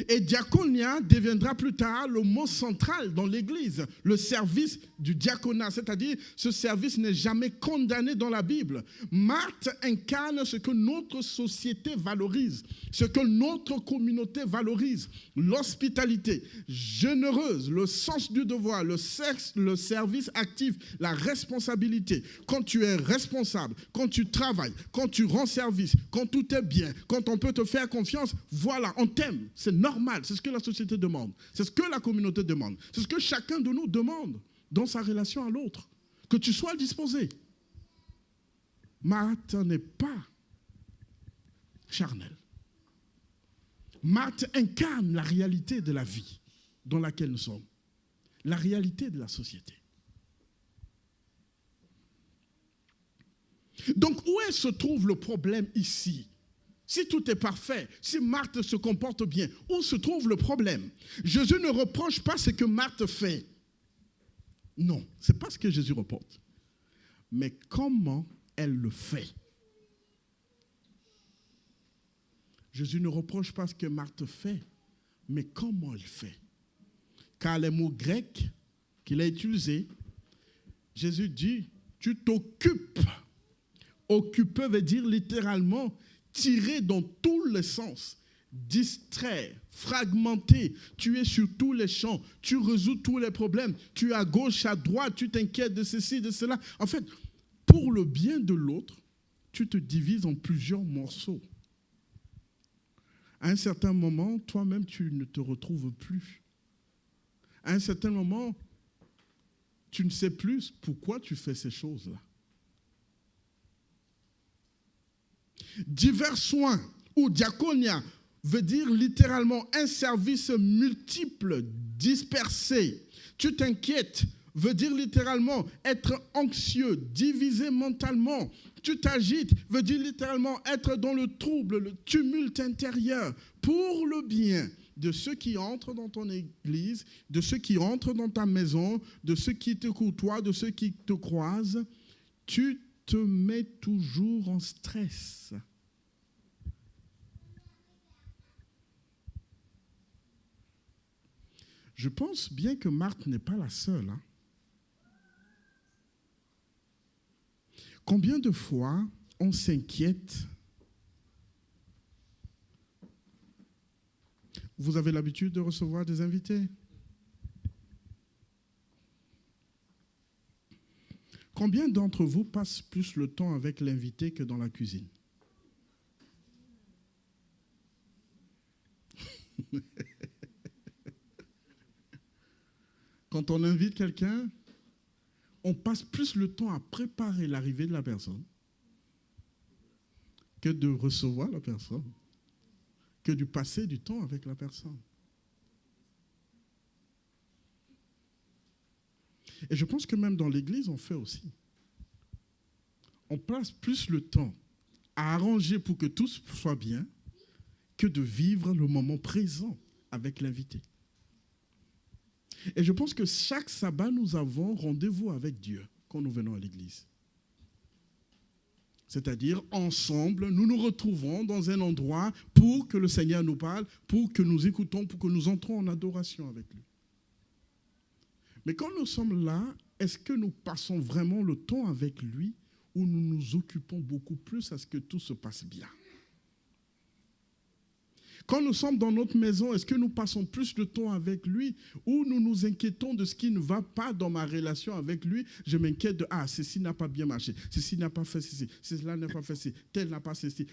Et diaconia deviendra plus tard le mot central dans l'Église, le service du diaconat, c'est-à-dire ce service n'est jamais condamné dans la Bible. Marthe incarne ce que notre société valorise, ce que notre communauté valorise, l'hospitalité généreuse, le sens du devoir, le service actif, la responsabilité. Quand tu es responsable, quand tu travailles, quand tu rends service, quand tout est bien, quand on peut te faire confiance, voilà, on t'aime, c'est normal, c'est ce que la société demande, c'est ce que la communauté demande, c'est ce que chacun de nous demande dans sa relation à l'autre, que tu sois disposé. Marthe n'est pas charnelle. Marthe incarne la réalité de la vie dans laquelle nous sommes, la réalité de la société. Donc où est-ce se trouve le problème ici? Si tout est parfait, si Marthe se comporte bien, où se trouve le problème? Jésus ne reproche pas ce que Marthe fait. Non, ce n'est pas ce que Jésus reproche. Mais comment elle le fait? Jésus ne reproche pas ce que Marthe fait, mais comment elle fait. Car les mots grecs qu'il a utilisés, Jésus dit, tu t'occupes. Occuper veut dire littéralement tirer dans tous les sens, distraire, fragmenter, tu es sur tous les champs, tu résous tous les problèmes, tu es à gauche, à droite, tu t'inquiètes de ceci, de cela. En fait, pour le bien de l'autre, tu te divises en plusieurs morceaux. À un certain moment, toi-même, tu ne te retrouves plus. À un certain moment, tu ne sais plus pourquoi tu fais ces choses-là. Divers soins ou diaconia veut dire littéralement un service multiple, dispersé. Tu t'inquiètes veut dire littéralement être anxieux, divisé mentalement. Tu t'agites veut dire littéralement être dans le trouble, le tumulte intérieur pour le bien de ceux qui entrent dans ton église, de ceux qui entrent dans ta maison, de ceux qui te côtoient, de ceux qui te croisent. Tu te mets toujours en stress. Je pense bien que Marthe n'est pas la seule. Hein. Combien de fois on s'inquiète? Vous avez l'habitude de recevoir des invités? Combien d'entre vous passent plus le temps avec l'invité que dans la cuisine? Quand on invite quelqu'un, on passe plus le temps à préparer l'arrivée de la personne que de recevoir la personne, que de passer du temps avec la personne. Et je pense que même dans l'Église, on fait aussi. On passe plus le temps à arranger pour que tout soit bien que de vivre le moment présent avec l'invité. Et je pense que chaque sabbat, nous avons rendez-vous avec Dieu quand nous venons à l'Église. C'est-à-dire, ensemble, nous nous retrouvons dans un endroit pour que le Seigneur nous parle, pour que nous écoutons, pour que nous entrons en adoration avec lui. Mais quand nous sommes là, est-ce que nous passons vraiment le temps avec lui ou nous nous occupons beaucoup plus à ce que tout se passe bien? Quand nous sommes dans notre maison, est-ce que nous passons plus de temps avec lui ou nous nous inquiétons de ce qui ne va pas dans ma relation avec lui? Je m'inquiète de « Ah, ceci n'a pas bien marché, ceci n'a pas fait ceci, cela n'a pas fait ceci, tel n'a pas ceci. »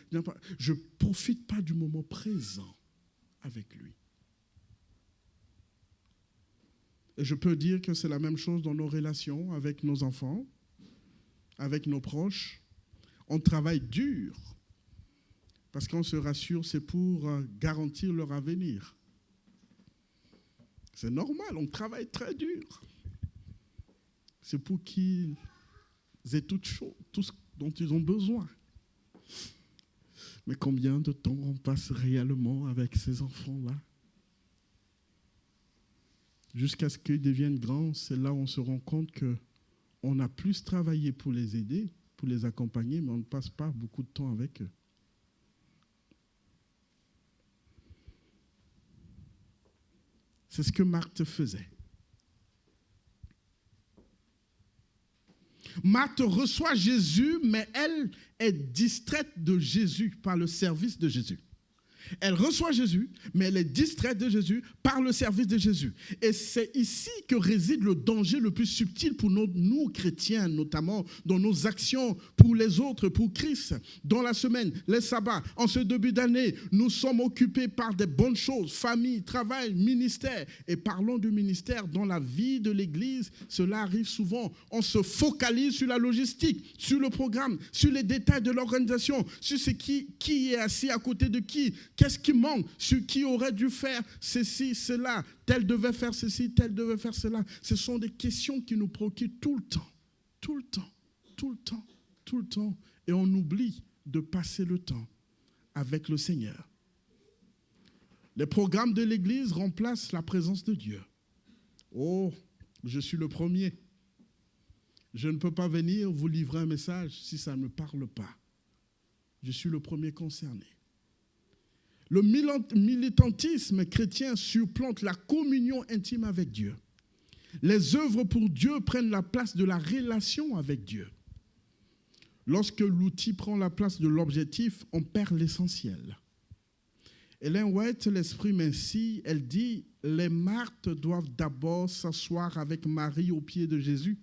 Je ne profite pas du moment présent avec lui. Et je peux dire que c'est la même chose dans nos relations avec nos enfants, avec nos proches. On travaille dur. Parce qu'on se rassure, c'est pour garantir leur avenir. C'est normal, on travaille très dur. C'est pour qu'ils aient tout ce dont ils ont besoin. Mais combien de temps on passe réellement avec ces enfants-là? Jusqu'à ce qu'ils deviennent grands, c'est là où on se rend compte qu'on a plus travaillé pour les aider, pour les accompagner, mais on ne passe pas beaucoup de temps avec eux. C'est ce que Marthe faisait. Marthe reçoit Jésus, mais elle est distraite de Jésus par le service de Jésus. Elle reçoit Jésus, mais elle est distraite de Jésus par le service de Jésus. Et c'est ici que réside le danger le plus subtil pour nous chrétiens, notamment dans nos actions pour les autres, pour Christ. Dans la semaine, les sabbats, en ce début d'année, nous sommes occupés par des bonnes choses, famille, travail, ministère. Et parlons du ministère dans la vie de l'Église, cela arrive souvent. On se focalise sur la logistique, sur le programme, sur les détails de l'organisation, sur ce qui est assis à côté de qui. Qu'est-ce qui manque? Sur qui aurait dû faire ceci, cela? Tel devait faire ceci, tel devait faire cela. Ce sont des questions qui nous préoccupent tout le temps. Tout le temps, tout le temps, tout le temps. Et on oublie de passer le temps avec le Seigneur. Les programmes de l'Église remplacent la présence de Dieu. Oh, je suis le premier. Je ne peux pas venir vous livrer un message si ça ne me parle pas. Je suis le premier concerné. Le militantisme chrétien surplante la communion intime avec Dieu. Les œuvres pour Dieu prennent la place de la relation avec Dieu. Lorsque l'outil prend la place de l'objectif, on perd l'essentiel. Ellen White l'exprime ainsi, elle dit « Les Marthes doivent d'abord s'asseoir avec Marie au pied de Jésus.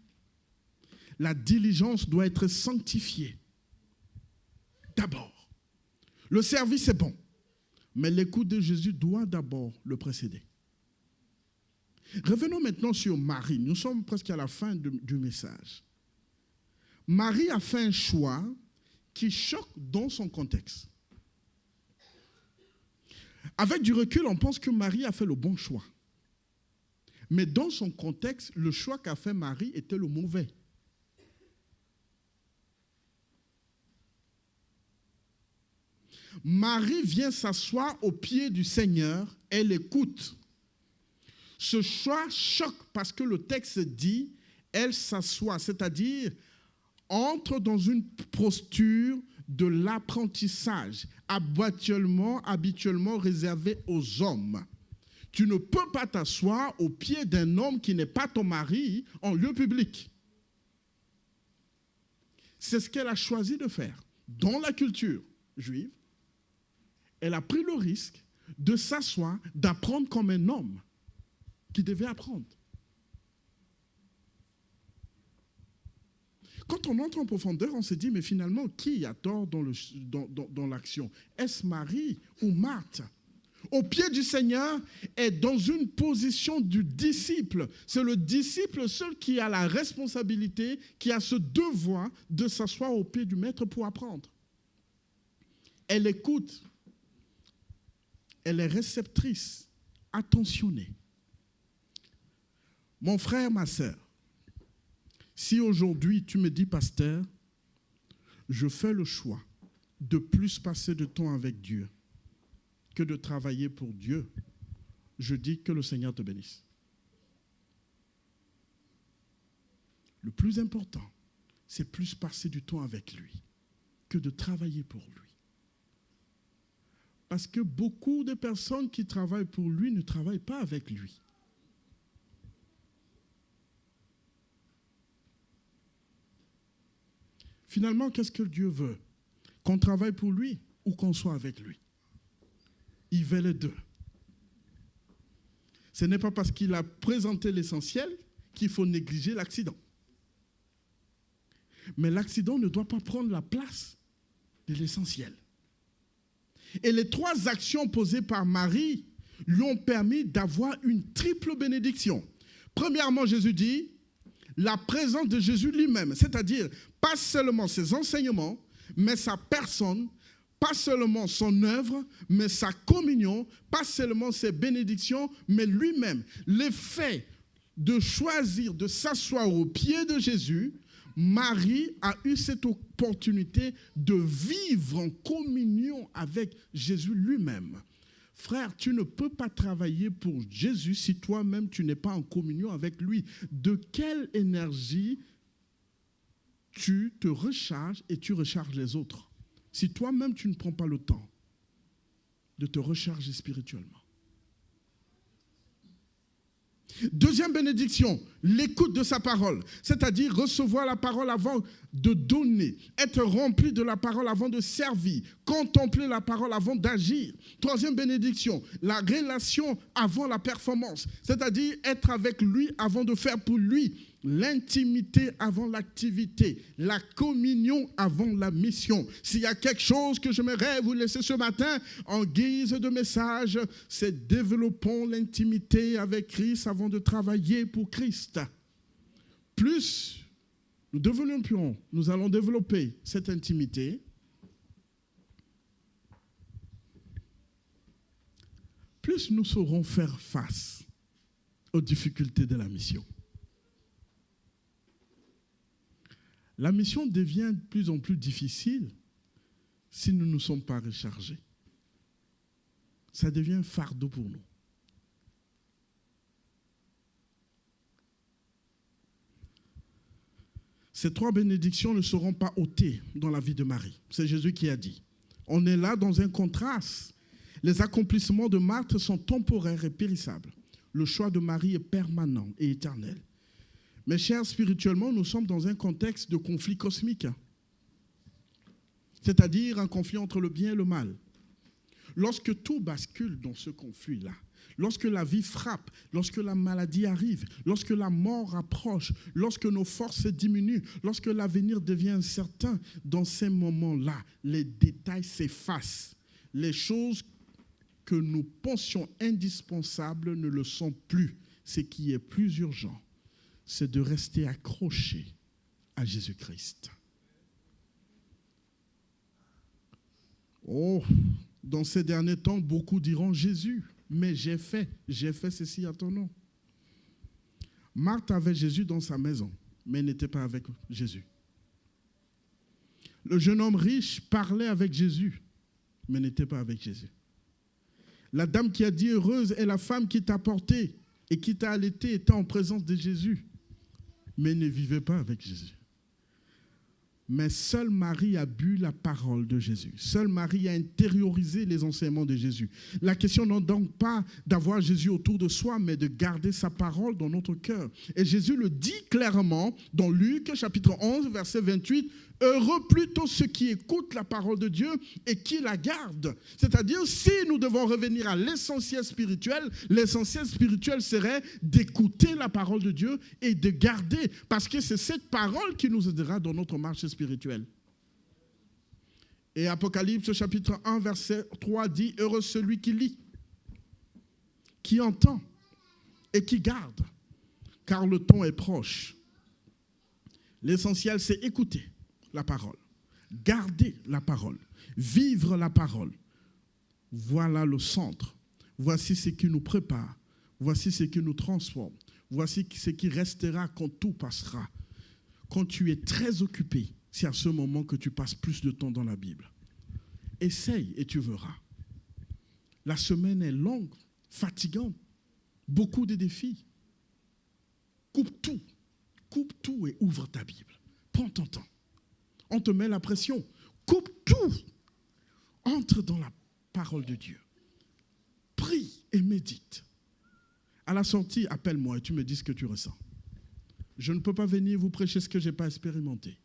La diligence doit être sanctifiée. D'abord, le service est bon. Mais l'écoute de Jésus doit d'abord le précéder. Revenons maintenant sur Marie. Nous sommes presque à la fin du message. Marie a fait un choix qui choque dans son contexte. Avec du recul, on pense que Marie a fait le bon choix. Mais dans son contexte, le choix qu'a fait Marie était le mauvais. Marie vient s'asseoir au pied du Seigneur, elle écoute. Ce choix choque parce que le texte dit, elle s'assoit, c'est-à-dire entre dans une posture de l'apprentissage, habituellement réservée aux hommes. Tu ne peux pas t'asseoir au pied d'un homme qui n'est pas ton mari en lieu public. C'est ce qu'elle a choisi de faire. Dans la culture juive, elle a pris le risque de s'asseoir, d'apprendre comme un homme qui devait apprendre. Quand on entre en profondeur, on se dit, mais finalement, qui a tort dans l'action? Est-ce Marie ou Marthe? Au pied du Seigneur est dans une position du disciple. C'est le disciple seul qui a la responsabilité, qui a ce devoir de s'asseoir au pied du maître pour apprendre. Elle écoute. Elle est réceptrice, attentionnée. Mon frère, ma sœur, si aujourd'hui tu me dis, pasteur, je fais le choix de plus passer de temps avec Dieu que de travailler pour Dieu, je dis que le Seigneur te bénisse. Le plus important, c'est plus passer du temps avec lui. que de travailler pour lui. Parce que beaucoup de personnes qui travaillent pour lui ne travaillent pas avec lui. Finalement, qu'est-ce que Dieu veut? Qu'on travaille pour lui ou qu'on soit avec lui? Il veut les deux. Ce n'est pas parce qu'il a présenté l'essentiel qu'il faut négliger l'accident. Mais l'accident ne doit pas prendre la place de l'essentiel. Et les 3 actions posées par Marie lui ont permis d'avoir une triple bénédiction. Premièrement, Jésus dit, la présence de Jésus lui-même, c'est-à-dire pas seulement ses enseignements, mais sa personne, pas seulement son œuvre, mais sa communion, pas seulement ses bénédictions, mais lui-même. Le fait de choisir de s'asseoir aux pieds de Jésus, Marie a eu cette opportunité de vivre en communion avec Jésus lui-même. Frère, tu ne peux pas travailler pour Jésus si toi-même tu n'es pas en communion avec lui. De quelle énergie tu te recharges et tu recharges les autres si toi-même tu ne prends pas le temps de te recharger spirituellement? Deuxième bénédiction, l'écoute de sa parole, c'est-à-dire recevoir la parole avant de donner, être rempli de la parole avant de servir, contempler la parole avant d'agir. Troisième bénédiction, la relation avant la performance, c'est-à-dire être avec lui avant de faire pour lui. L'intimité avant l'activité, la communion avant la mission. S'il y a quelque chose que j'aimerais vous laisser ce matin en guise de message, c'est développons l'intimité avec Christ avant de travailler pour Christ. Plus nous développerons, nous allons développer cette intimité, plus nous saurons faire face aux difficultés de la mission. La mission devient de plus en plus difficile si nous ne sommes pas rechargés. Ça devient un fardeau pour nous. Ces 3 bénédictions ne seront pas ôtées dans la vie de Marie. C'est Jésus qui a dit. On est là dans un contraste. Les accomplissements de Marthe sont temporaires et périssables. Le choix de Marie est permanent et éternel. Mes chers, spirituellement, nous sommes dans un contexte de conflit cosmique. C'est-à-dire un conflit entre le bien et le mal. Lorsque tout bascule dans ce conflit-là, lorsque la vie frappe, lorsque la maladie arrive, lorsque la mort approche, lorsque nos forces diminuent, lorsque l'avenir devient incertain, dans ces moments-là, les détails s'effacent. Les choses que nous pensions indispensables ne le sont plus. Ce qui est plus urgent, c'est de rester accroché à Jésus-Christ. Oh, dans ces derniers temps, beaucoup diront Jésus, mais j'ai fait ceci à ton nom. Marthe avait Jésus dans sa maison, mais n'était pas avec Jésus. Le jeune homme riche parlait avec Jésus, mais n'était pas avec Jésus. La dame qui a dit heureuse est la femme qui t'a porté et qui t'a allaité était en présence de Jésus, mais ne vivait pas avec Jésus. Mais seule Marie a bu la parole de Jésus. Seule Marie a intériorisé les enseignements de Jésus. La question n'est donc pas d'avoir Jésus autour de soi, mais de garder sa parole dans notre cœur. Et Jésus le dit clairement dans Luc, chapitre 11, verset 28, « Heureux plutôt ceux qui écoutent la parole de Dieu et qui la gardent. » C'est-à-dire, si nous devons revenir à l'essentiel spirituel serait d'écouter la parole de Dieu et de garder, parce que c'est cette parole qui nous aidera dans notre marche spirituelle. Et Apocalypse chapitre 1, verset 3 dit, « Heureux celui qui lit, qui entend et qui garde, car le temps est proche. » L'essentiel, c'est écouter la parole, garder la parole, vivre la parole. Voilà le centre. Voici ce qui nous prépare. Voici ce qui nous transforme. Voici ce qui restera quand tout passera. Quand tu es très occupé, c'est à ce moment que tu passes plus de temps dans la Bible. Essaye et tu verras. La semaine est longue, fatigante, beaucoup de défis. Coupe tout et ouvre ta Bible. Prends ton temps. On te met la pression. coupe tout. Entre dans la parole de Dieu. Prie et médite. À la sortie, appelle-moi et tu me dis ce que tu ressens. Je ne peux pas venir vous prêcher ce que je n'ai pas expérimenté.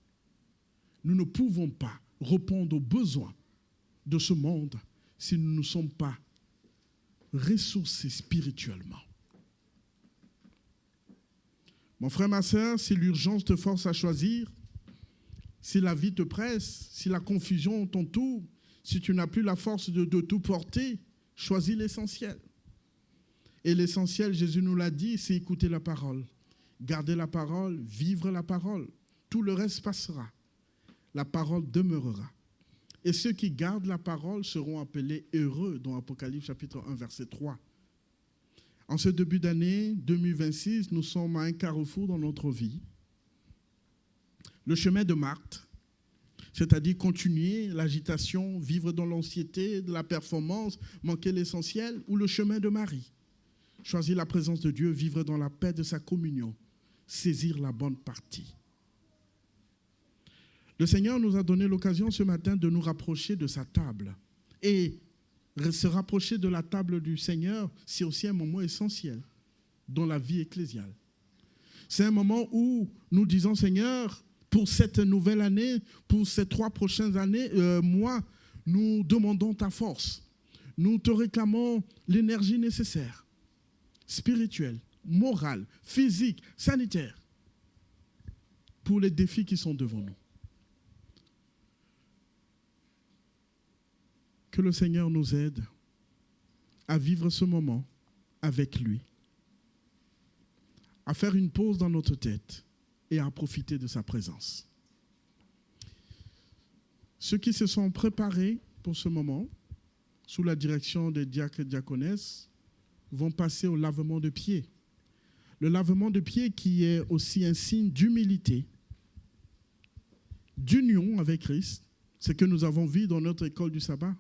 Nous ne pouvons pas répondre aux besoins de ce monde si nous ne sommes pas ressourcés spirituellement. Mon frère, ma soeur, si l'urgence te force à choisir, si la vie te presse, si la confusion t'entoure, si tu n'as plus la force de tout porter, choisis l'essentiel. Et l'essentiel, Jésus nous l'a dit, c'est écouter la parole. Garder la parole, vivre la parole. Tout le reste passera. La parole demeurera. Et ceux qui gardent la parole seront appelés heureux, dans Apocalypse chapitre 1, verset 3. En ce début d'année 2026, nous sommes à un carrefour dans notre vie. Le chemin de Marthe, c'est-à-dire continuer l'agitation, vivre dans l'anxiété, de la performance, manquer l'essentiel, ou le chemin de Marie. Choisir la présence de Dieu, vivre dans la paix de sa communion, saisir la bonne partie. Le Seigneur nous a donné l'occasion ce matin de nous rapprocher de sa table. Et se rapprocher de la table du Seigneur, c'est aussi un moment essentiel dans la vie ecclésiale. C'est un moment où nous disons, Seigneur, pour cette nouvelle année, pour ces 3 prochaines années, mois, nous demandons ta force. Nous te réclamons l'énergie nécessaire, spirituelle, morale, physique, sanitaire, pour les défis qui sont devant nous. Que le Seigneur nous aide à vivre ce moment avec lui, à faire une pause dans notre tête et à profiter de sa présence. Ceux qui se sont préparés pour ce moment, sous la direction des diacres et diaconesses, vont passer au lavement de pieds. Le lavement de pieds qui est aussi un signe d'humilité, d'union avec Christ, ce que nous avons vu dans notre école du sabbat.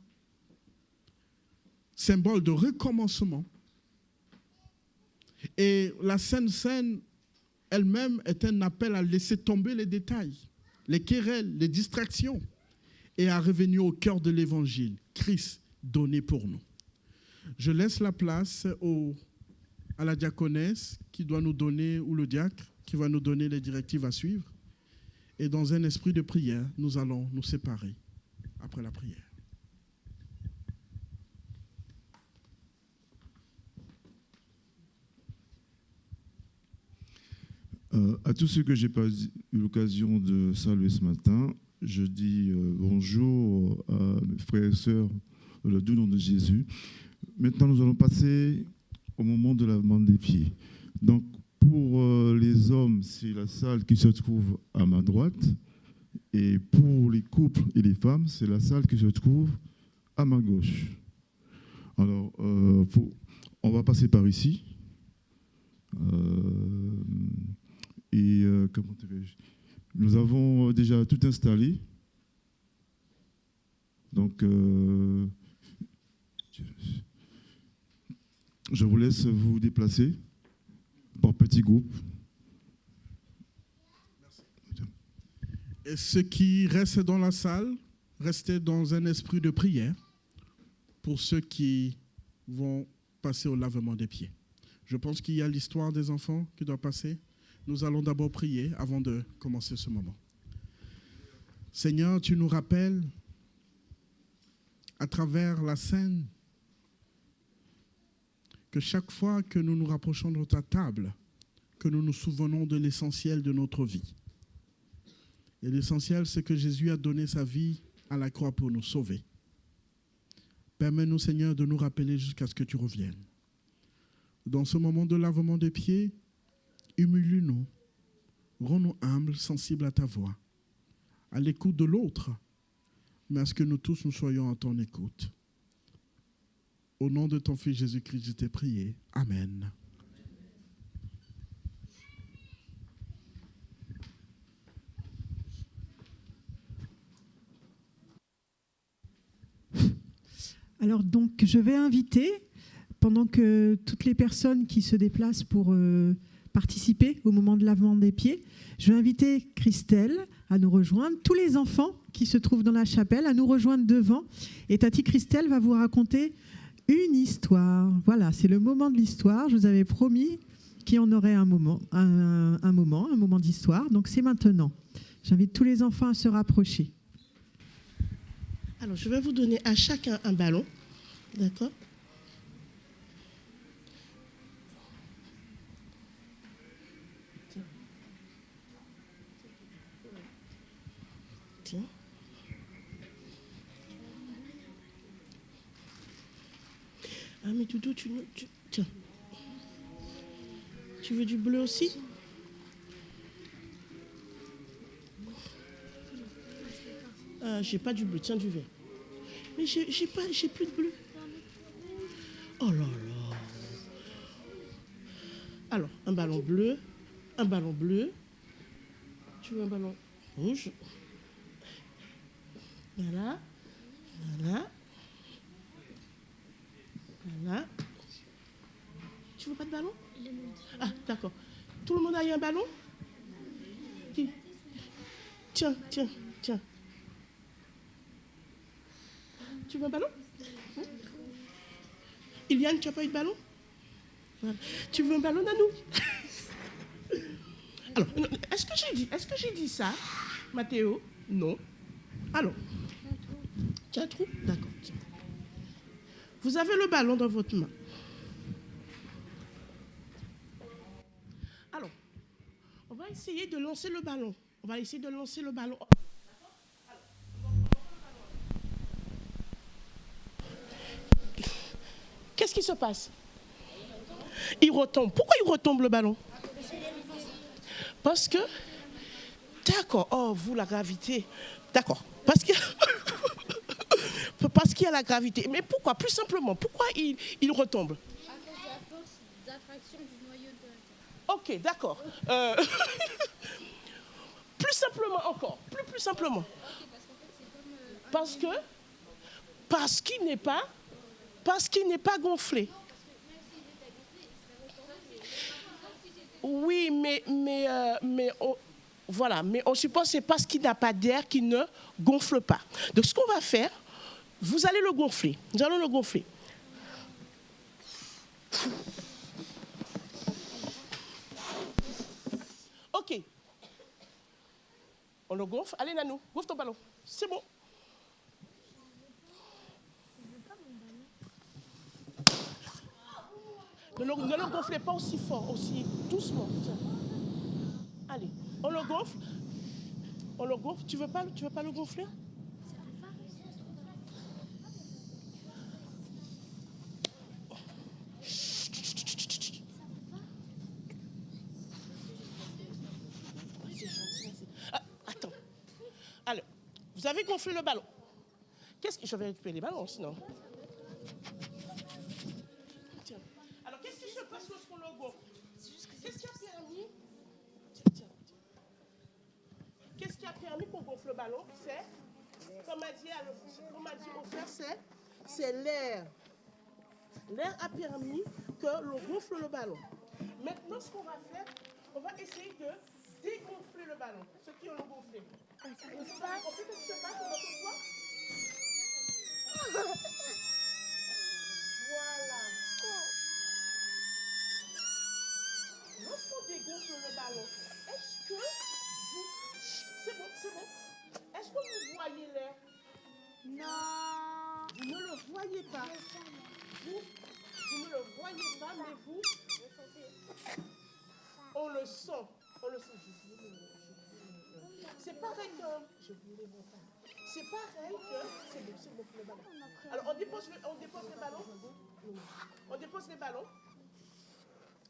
Symbole de recommencement. Et la Sainte Seine elle-même est un appel à laisser tomber les détails, les querelles, les distractions et à revenir au cœur de l'évangile, Christ donné pour nous. Je laisse la place à la diaconesse qui doit nous donner, ou le diacre qui va nous donner les directives à suivre. Et dans un esprit de prière, nous allons nous séparer après la prière. À tous ceux que je n'ai pas eu l'occasion de saluer ce matin, je dis bonjour à mes frères et sœurs dans le doux nom de Jésus. Maintenant, nous allons passer au moment de lavement des pieds. Donc, pour les hommes, c'est la salle qui se trouve à ma droite. Et pour les couples et les femmes, c'est la salle qui se trouve à ma gauche. Alors, on va passer par ici. Comment dirais-je ? Nous avons déjà tout installé. Donc, je vous laisse vous déplacer par petits groupes. Et ceux qui restent dans la salle, restez dans un esprit de prière pour ceux qui vont passer au lavement des pieds. Je pense qu'il y a l'histoire des enfants qui doit passer. Nous allons d'abord prier avant de commencer ce moment. Seigneur, tu nous rappelles à travers la scène que chaque fois que nous nous rapprochons de ta table, que nous nous souvenons de l'essentiel de notre vie. Et l'essentiel, c'est que Jésus a donné sa vie à la croix pour nous sauver. Permets-nous, Seigneur, de nous rappeler jusqu'à ce que tu reviennes. Dans ce moment de lavement des pieds, humilie-nous, rends-nous humbles, sensibles à ta voix, à l'écoute de l'autre, mais à ce que nous tous nous soyons à ton écoute. Au nom de ton Fils Jésus-Christ, je t'ai prié. Amen. Alors donc, je vais inviter, pendant que toutes les personnes qui se déplacent pour participer au moment de lavement des pieds. Je vais inviter Christelle à nous rejoindre, tous les enfants qui se trouvent dans la chapelle à nous rejoindre devant. Et Tati Christelle va vous raconter une histoire. Voilà, c'est le moment de l'histoire. Je vous avais promis qu'il y en aurait un moment d'histoire. Donc c'est maintenant. J'invite tous les enfants à se rapprocher. Alors, je vais vous donner à chacun un ballon. D'accord ? Tiens. Ah, mais Doudou, tiens. Tu veux du bleu aussi ? Ah, j'ai pas du bleu, tiens du vert. Mais j'ai plus de bleu. Oh là là. Alors, un ballon bleu. Tu veux un ballon rouge? Voilà. Tu veux pas de ballon? Ah, d'accord. Tout le monde a eu un ballon? Qui? Tiens. Tu veux un ballon? Iliane, tu n'as pas eu de ballon? Voilà. Tu veux un ballon, Nanou? Alors, est-ce que j'ai dit ça, Mathéo? Non. Alors, tu as un trou? D'accord. Tiens. Vous avez le ballon dans votre main. Alors, on va essayer de lancer le ballon. Qu'est-ce qui se passe? Il retombe. Pourquoi il retombe le ballon? Parce que... D'accord. Oh, vous, la gravité. D'accord. Parce qu'il y a la gravité. Mais pourquoi? Plus simplement, pourquoi il retombe? À cause de la force d'attraction du noyau de la Terre. Ok, d'accord. Plus simplement encore. Plus simplement. Parce qu'il n'est pas gonflé. Oui, mais on suppose que c'est parce qu'il n'a pas d'air qu'il ne gonfle pas. Donc ce qu'on va faire, vous allez le gonfler. Nous allons le gonfler. Ok. On le gonfle. Allez, Nanou, gonfle ton ballon. C'est bon. Ne le gonflez pas aussi fort, aussi doucement. Tiens. Allez, on le gonfle. Tu veux pas le gonfler? Ah, attends. Alors, vous avez gonflé le ballon. Je vais récupérer les ballons sinon. Lorsqu'on le gonfle, qu'est-ce qui a permis qu'on gonfle le ballon? C'est, comme a dit Ofer, c'est l'air. L'air a permis que l'on gonfle le ballon. Maintenant, ce qu'on va faire, on va essayer de dégonfler le ballon. Ceux qui ont le gonflé. On peut ce qui se passe, on va voir. Voilà. Lorsqu'on dégonfle le ballon, est-ce que vous... C'est bon. Est-ce que vous voyez l'air? Non. Vous ne le voyez pas. Vous ne le voyez pas, mais vous... On le sent. C'est pareil que... C'est pareil que... C'est bon pour le ballon. Alors, on dépose les ballons.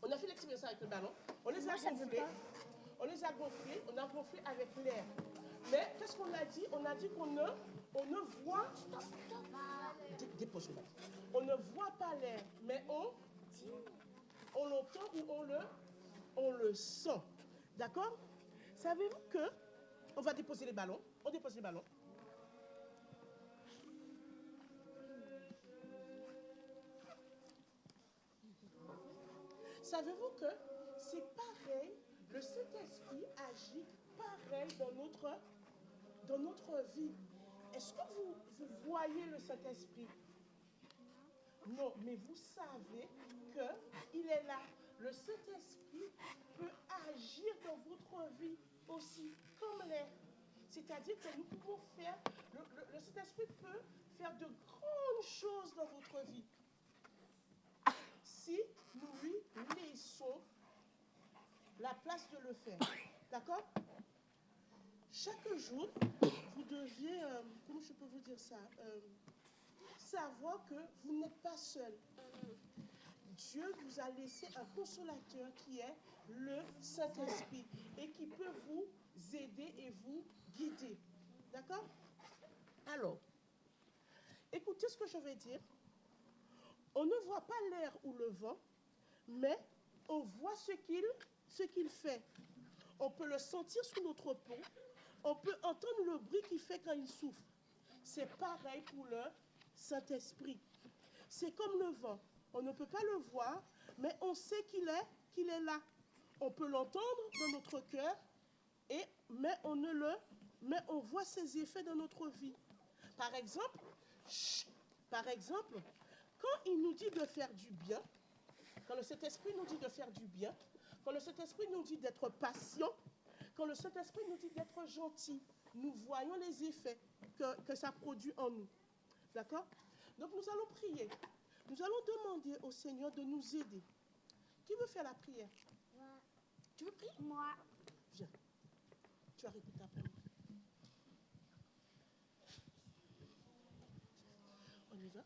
On a fait l'expérience avec le ballon. On les a gonflés. On a gonflé avec l'air. Mais qu'est-ce qu'on a dit? On a dit qu'on ne voit... Dépose le ballon. On ne voit pas l'air, mais on l'entend ou on le sent. D'accord? Savez-vous que... On va déposer les ballons. On dépose les ballons. Savez-vous que c'est pareil, le Saint-Esprit agit pareil dans notre vie. Est-ce que vous voyez le Saint-Esprit? Non, mais vous savez qu'il est là. Le Saint-Esprit peut agir dans votre vie aussi, comme l'air. C'est-à-dire que nous pouvons faire, le Saint-Esprit peut faire de grandes choses dans votre vie. Si nous lui laissons la place de le faire. D'accord? Chaque jour, vous deviez, comment je peux vous dire ça, savoir que vous n'êtes pas seul. Dieu vous a laissé un consolateur qui est le Saint-Esprit et qui peut vous aider et vous guider. D'accord? Alors, écoutez ce que je vais dire. On ne voit pas l'air ou le vent, mais on voit ce qu'il fait. On peut le sentir sous notre peau. On peut entendre le bruit qu'il fait quand il souffle. C'est pareil pour le Saint-Esprit. C'est comme le vent. On ne peut pas le voir, mais on sait qu'il est là. On peut l'entendre dans notre cœur, mais on voit ses effets dans notre vie. Par exemple, quand il nous dit de faire du bien, quand le Saint-Esprit nous dit de faire du bien, quand le Saint-Esprit nous dit d'être patient, quand le Saint-Esprit nous dit d'être gentil, nous voyons les effets que ça produit en nous. D'accord? Donc nous allons prier. Nous allons demander au Seigneur de nous aider. Qui veut faire la prière? Moi. Tu veux prier? Moi. Viens. Tu vas répéter après moi. On y va?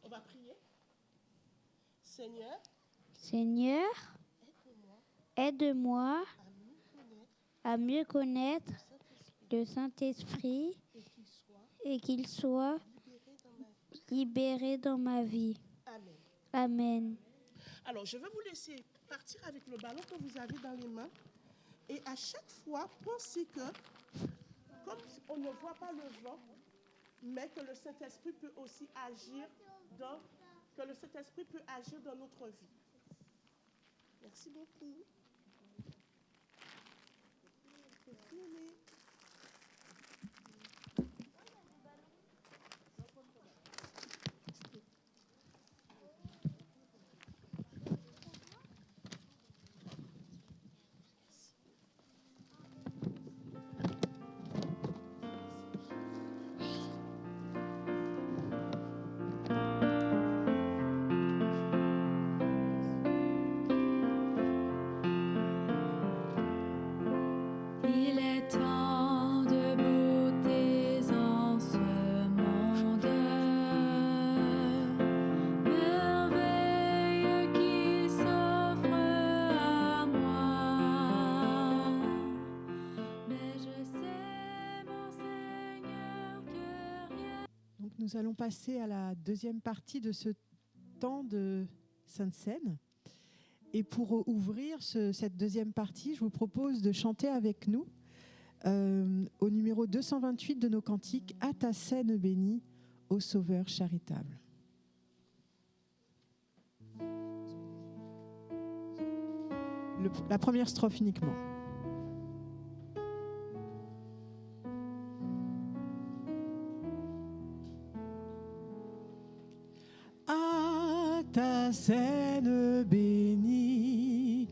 On va prier. Seigneur, aide-moi à mieux connaître le Saint-Esprit et qu'il soit libéré dans ma vie. Amen. Amen. Alors, je vais vous laisser partir avec le ballon que vous avez dans les mains. Et à chaque fois, pensez que, comme on ne voit pas le vent, mais que le Saint-Esprit peut aussi agir dans notre vie. Merci beaucoup. Il est tant de beautés en ce monde, merveilles qui s'offrent à moi. Mais je sais, mon Seigneur, que rien. Donc nous allons passer à la deuxième partie de ce temps de Sainte Seine. Et pour ouvrir cette deuxième partie, je vous propose de chanter avec nous au numéro 228 de nos cantiques « À ta Seine bénie, ô Sauveur charitable ». La première strophe uniquement. À ta Seine bénie,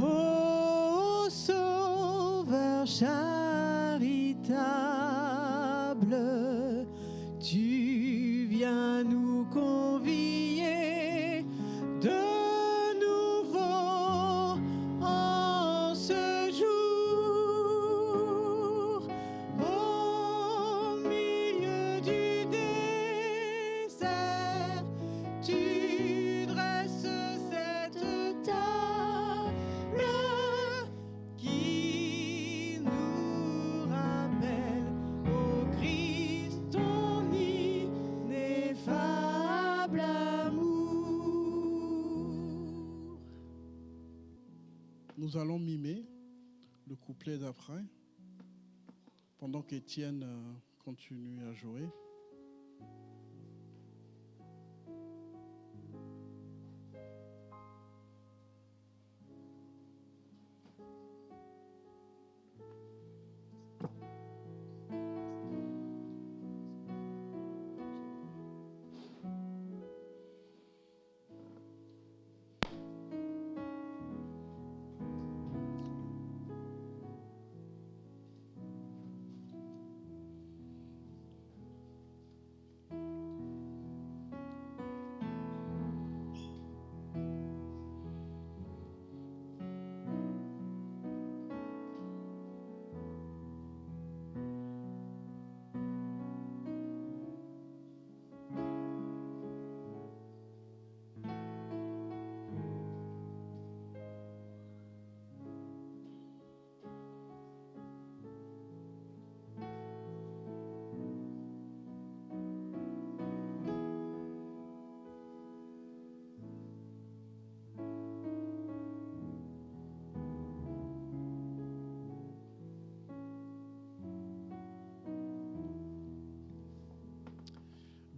ô Sauveur charitable, tu viens nous convier de nouveau en ce jour, au milieu du désert, tu dresses cette table qui nous rappelle au Christ ton ineffable amour. Nous allons mimer le couplet d'après, pendant qu'Étienne continue à jouer.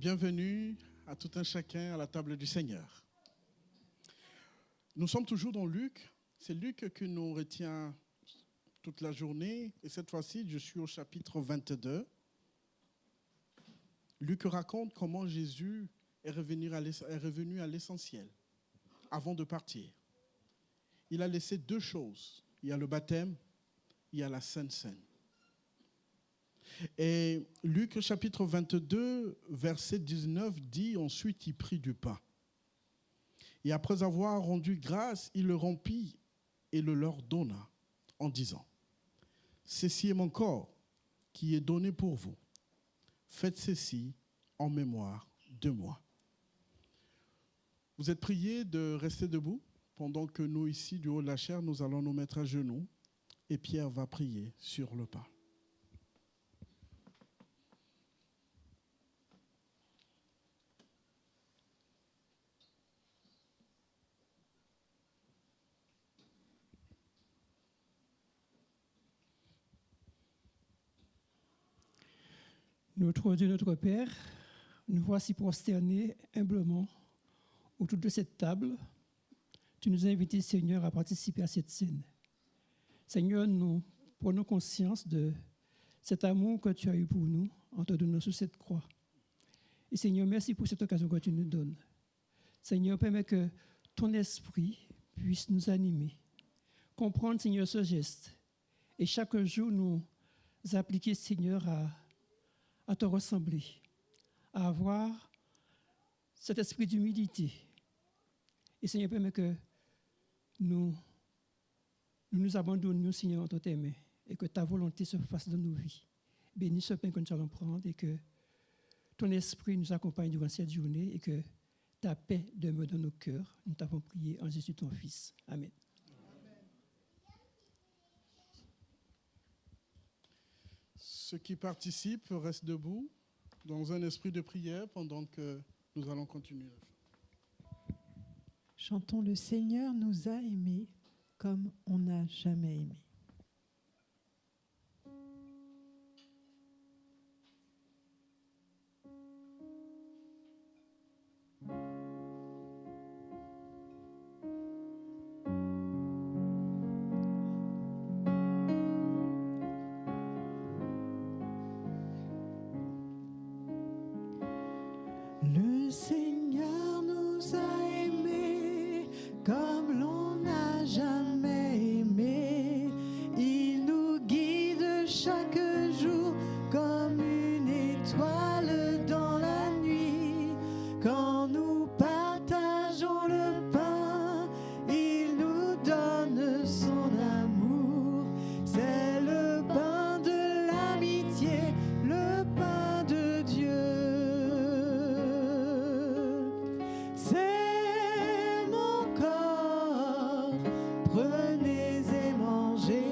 Bienvenue à tout un chacun à la table du Seigneur. Nous sommes toujours dans Luc. C'est Luc qui nous retient toute la journée. Et cette fois-ci, je suis au chapitre 22. Luc raconte comment Jésus est revenu à l'essentiel avant de partir. Il a laissé deux choses. Il y a le baptême, il y a la Sainte Seine. Et Luc chapitre 22, verset 19 dit, ensuite il prit du pain. Et après avoir rendu grâce, il le rompit et le leur donna en disant, ceci est mon corps qui est donné pour vous. Faites ceci en mémoire de moi. Vous êtes priés de rester debout pendant que nous ici du haut de la chaire, nous allons nous mettre à genoux et Pierre va prier sur le pain. Notre Dieu, notre Père, nous voici prosternés humblement autour de cette table. Tu nous as invités, Seigneur, à participer à cette scène. Seigneur, nous prenons conscience de cet amour que tu as eu pour nous en te donnant sur cette croix. Et Seigneur, merci pour cette occasion que tu nous donnes. Seigneur, permets que ton esprit puisse nous animer, comprendre, Seigneur, ce geste et chaque jour nous appliquer, Seigneur, à te ressembler, à avoir cet esprit d'humilité. Et Seigneur, permets que nous abandonnions, Seigneur, entre tes mains et que ta volonté se fasse dans nos vies. Bénis ce pain que nous allons prendre et que ton esprit nous accompagne durant cette journée et que ta paix demeure dans nos cœurs. Nous t'avons prié en Jésus ton Fils. Amen. Ceux qui participent restent debout dans un esprit de prière pendant que nous allons continuer. Chantons, le Seigneur nous a aimés comme on n'a jamais aimé. Le Seigneur nous a aimés comme l'on n'a jamais aimé. Il nous guide chaque jour comme une étoile dans la nuit. Quand nous partageons le pain, il nous donne son amour. C'est le pain de l'amitié, le pain de Dieu. C'est mon corps, prenez et mangez.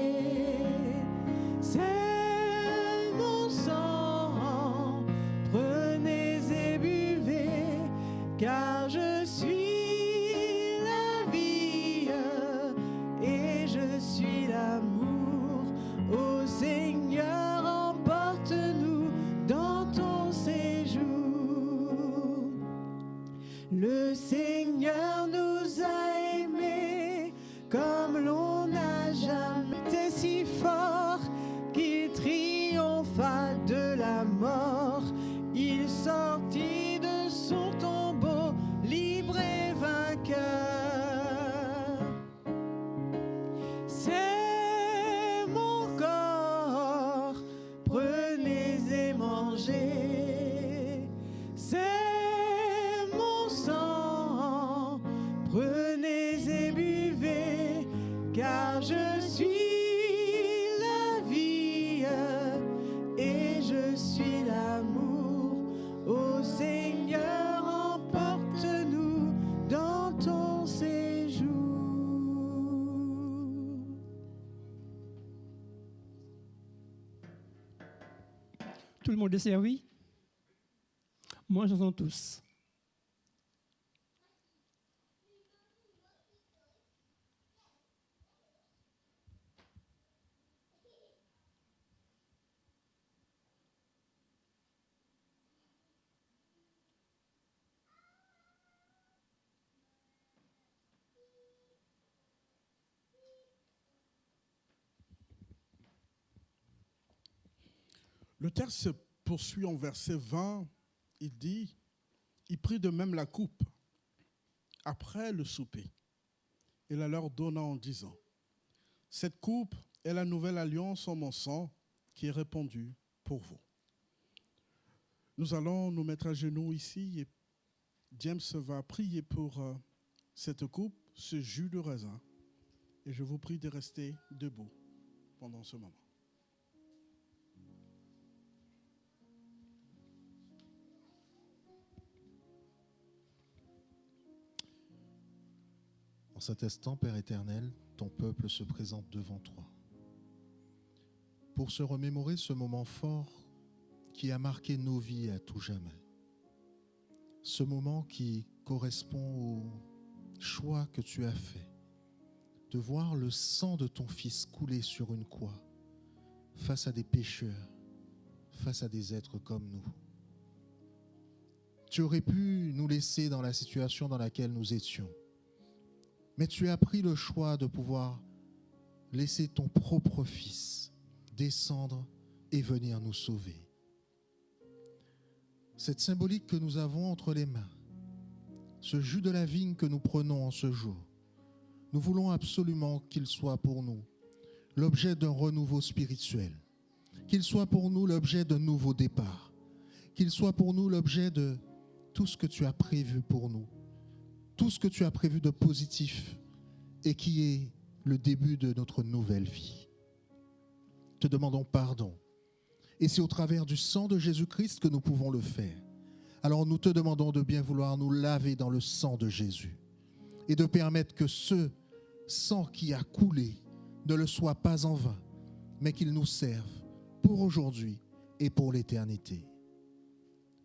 C'est mon sang, prenez et buvez, car je suis la vie et je suis l'amour. Ô Seigneur, emporte-nous dans ton séjour. Le Seigneur nous a aimés comme l'on n'a jamais été, si fort qu'il triompha de la mort. Il sortit de son tombeau libre et vainqueur. C'est mon corps, prenez et mangez. C'est mon sang, prenez et buvez, car je suis la vie et je suis l'amour. Ô Seigneur, emporte-nous dans ton séjour. Tout le monde est servi? Mangeons tous. Le texte se poursuit en verset 20. Il dit, il prit de même la coupe après le souper et la leur donna en disant, cette coupe est la nouvelle alliance en mon sang qui est répandue pour vous. Nous allons nous mettre à genoux ici et James va prier pour cette coupe, ce jus de raisin. Et je vous prie de rester debout pendant ce moment. En cet instant, Père éternel, ton peuple se présente devant toi pour se remémorer ce moment fort qui a marqué nos vies à tout jamais. Ce moment qui correspond au choix que tu as fait de voir le sang de ton Fils couler sur une croix face à des pécheurs, face à des êtres comme nous. Tu aurais pu nous laisser dans la situation dans laquelle nous étions, mais tu as pris le choix de pouvoir laisser ton propre Fils descendre et venir nous sauver. Cette symbolique que nous avons entre les mains, ce jus de la vigne que nous prenons en ce jour, nous voulons absolument qu'il soit pour nous l'objet d'un renouveau spirituel, qu'il soit pour nous l'objet d'un nouveau départ, qu'il soit pour nous l'objet de tout ce que tu as prévu pour nous, tout ce que tu as prévu de positif et qui est le début de notre nouvelle vie. Te demandons pardon. Et c'est au travers du sang de Jésus-Christ que nous pouvons le faire. Alors nous te demandons de bien vouloir nous laver dans le sang de Jésus et de permettre que ce sang qui a coulé ne le soit pas en vain, mais qu'il nous serve pour aujourd'hui et pour l'éternité.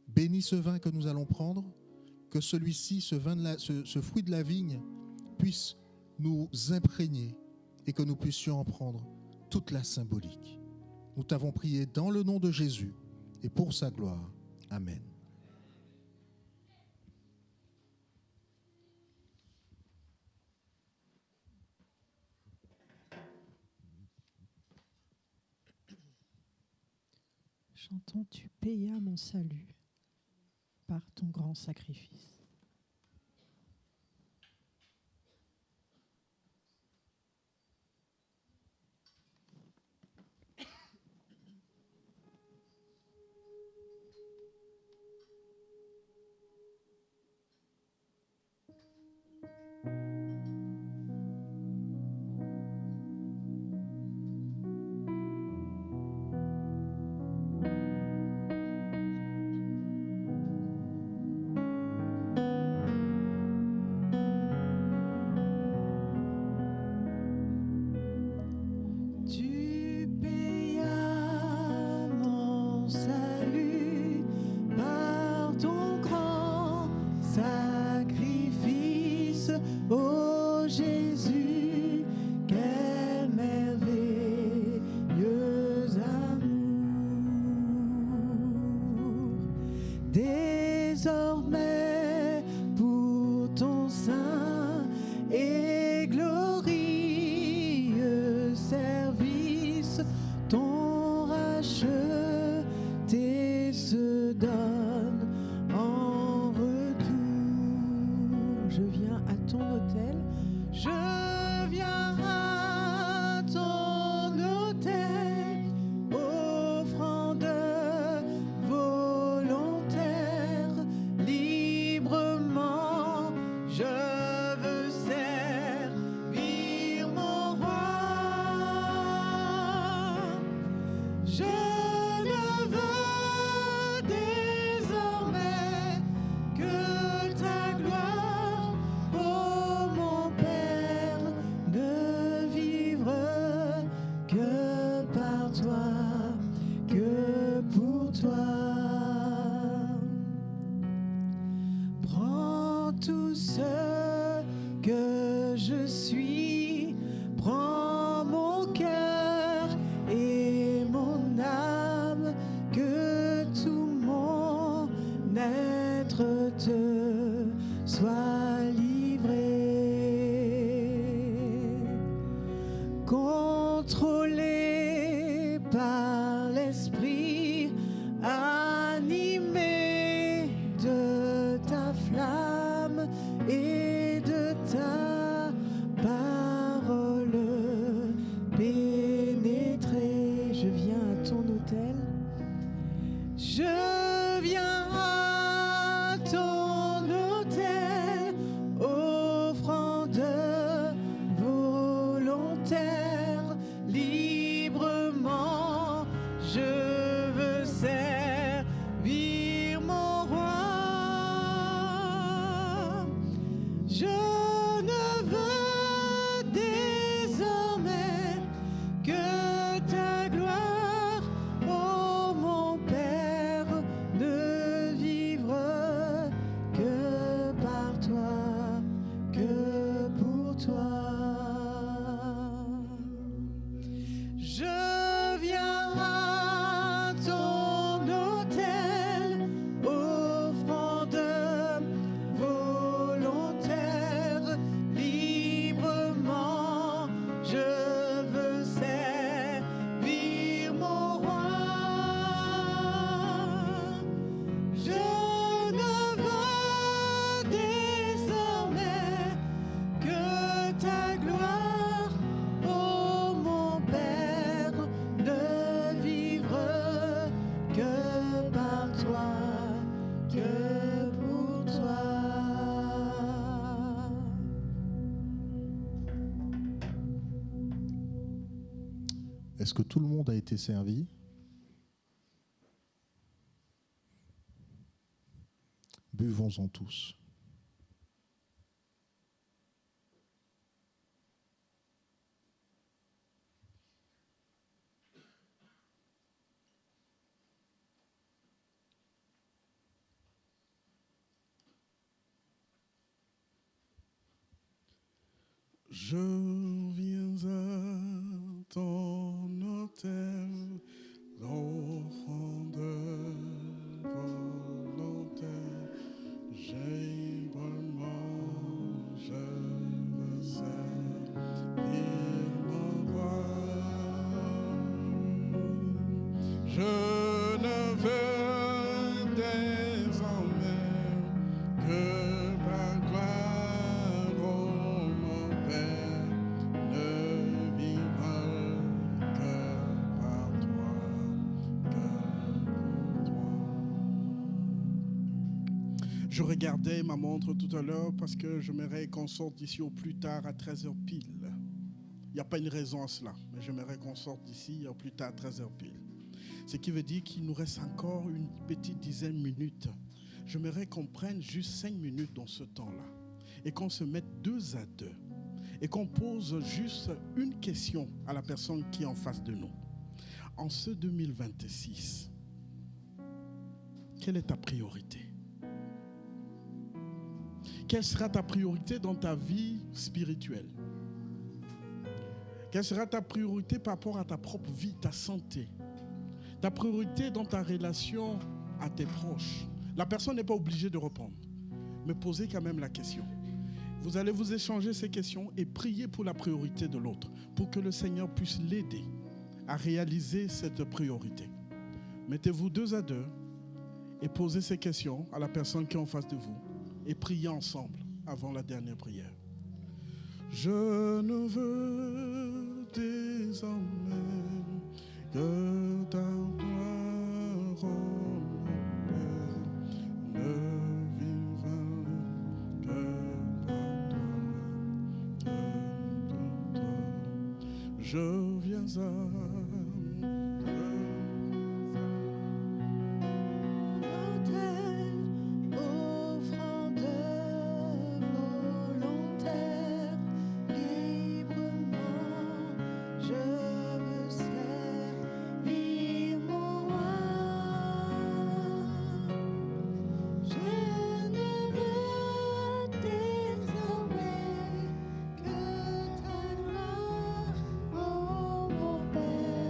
Bénis ce vin que nous allons prendre, que celui-ci, ce fruit de la vigne, puisse nous imprégner et que nous puissions en prendre toute la symbolique. Nous t'avons prié dans le nom de Jésus et pour sa gloire. Amen. Chantons, tu payas mon salut par ton grand sacrifice. Désormais, pour ton saint et glorieux service, ton racheté se donne en retour. Je viens à ton autel, je viens à ton autel, offrande volontaire, librement, je veux servir mon roi. Je ne veux désormais que ta gloire, ô mon Père, ne vivre que par toi, que pour toi. Prends tout ce que je suis, prends mon cœur et mon âme, que tout mon être te soit livré. Contrôlé par l'Esprit, Est-ce que tout le monde a été servi? Buvons-en tous. Je viens à ton autel, l'offrande volontaire. J'ai vraiment, je veux servir mon roi. Je ne veux désormais que par gloire, oh mon Père, ne vivre que par toi, que pour toi. Je regardais ma montre tout à l'heure parce que j'aimerais qu'on sorte d'ici au plus tard à 13h pile. Il n'y a pas une raison à cela, mais j'aimerais qu'on sorte d'ici au plus tard à 13h pile. Ce qui veut dire qu'il nous reste encore une petite dizaine de minutes. J'aimerais qu'on prenne juste 5 minutes dans ce temps-là et qu'on se mette 2 à 2 et qu'on pose juste une question à la personne qui est en face de nous. En ce 2026, quelle est ta priorité? Quelle sera ta priorité dans ta vie spirituelle? Quelle sera ta priorité par rapport à ta propre vie, ta santé? Ta priorité dans ta relation à tes proches? La personne n'est pas obligée de répondre, mais posez quand même la question. Vous allez vous échanger ces questions et prier pour la priorité de l'autre, pour que le Seigneur puisse l'aider à réaliser cette priorité. Mettez-vous 2 à 2 et posez ces questions à la personne qui est en face de vous et priez ensemble avant la dernière prière. Je ne veux désormais que ta gloire, oh mon Père, ne vive que par toi, que pour toi. Je viens à Que ta gloire, oh mon Père,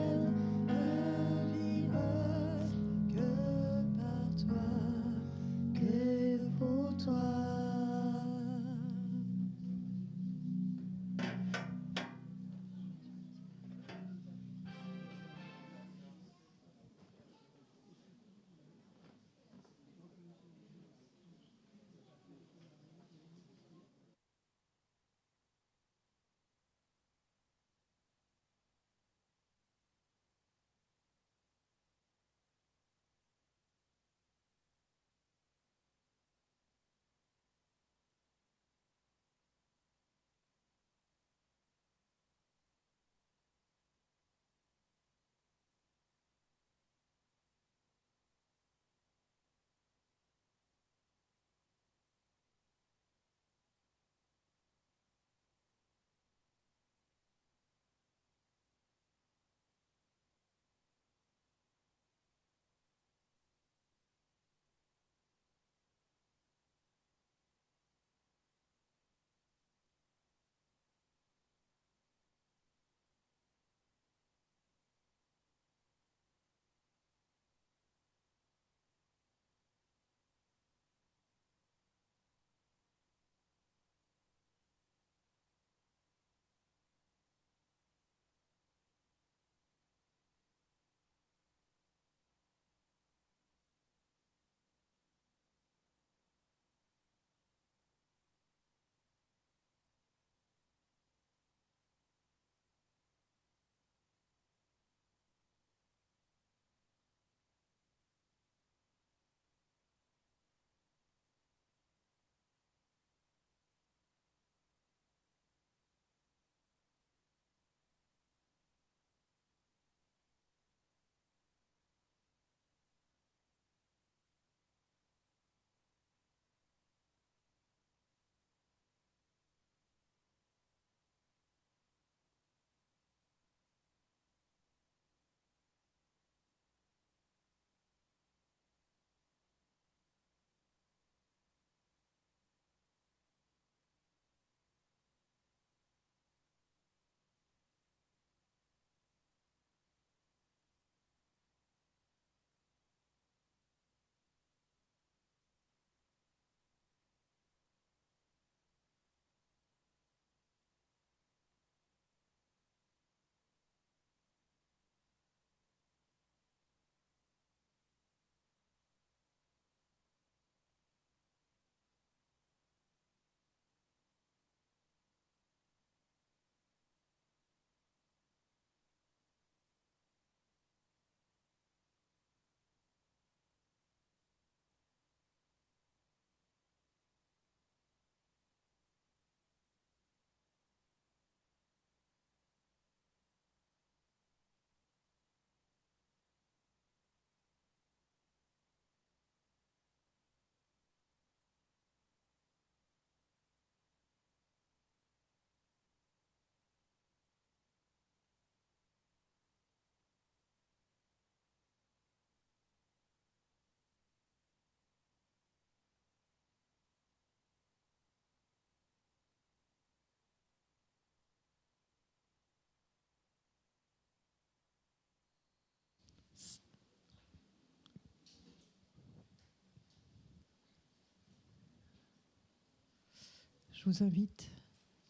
Je vous invite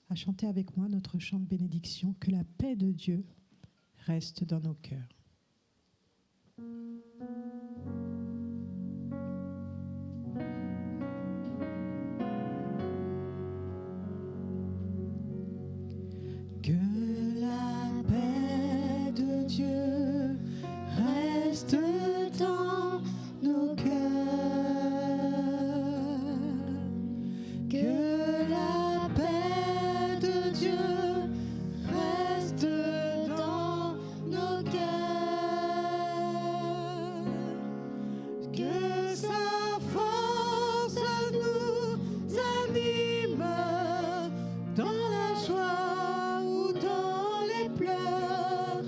à chanter avec moi notre chant de bénédiction, que la paix de Dieu reste dans nos cœurs. Que la paix de Dieu reste dans nos cœurs. Que la paix de Dieu reste dans nos cœurs. Que sa force nous anime dans la joie ou dans les pleurs.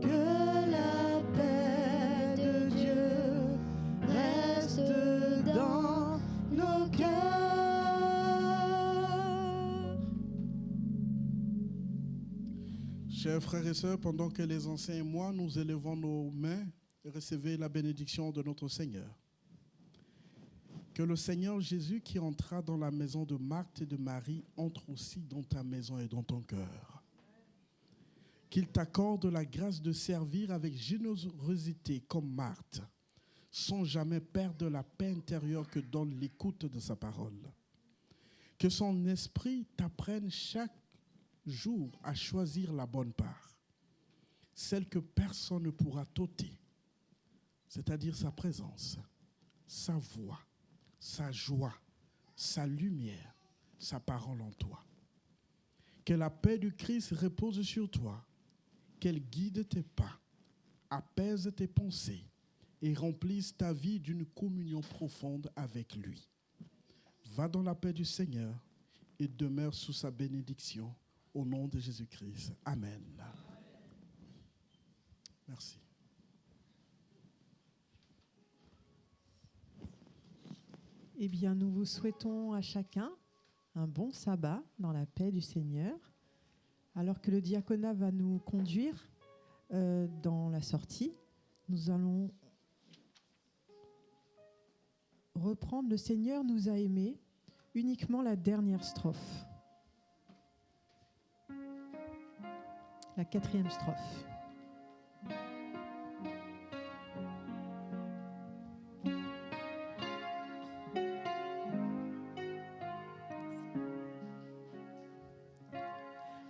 Que la paix de Dieu reste dans nos cœurs. Chers frères et sœurs, pendant que les anciens et moi, nous élevons nos mains et recevez la bénédiction de notre Seigneur. Que le Seigneur Jésus qui entra dans la maison de Marthe et de Marie entre aussi dans ta maison et dans ton cœur. Qu'il t'accorde la grâce de servir avec générosité comme Marthe, sans jamais perdre la paix intérieure que donne l'écoute de sa parole. Que son esprit t'apprenne chaque jour à choisir la bonne part, celle que personne ne pourra t'ôter, c'est-à-dire sa présence, sa voix, sa joie, sa lumière, sa parole en toi. Que la paix du Christ repose sur toi, qu'elle guide tes pas, apaise tes pensées et remplisse ta vie d'une communion profonde avec lui. Va dans la paix du Seigneur et demeure sous sa bénédiction. Au nom de Jésus-Christ. Amen. Merci. Eh bien, nous vous souhaitons à chacun un bon sabbat dans la paix du Seigneur, alors que le diaconat va nous conduire dans la sortie. Nous allons reprendre « Le Seigneur nous a aimés », uniquement la dernière strophe. La 4e strophe.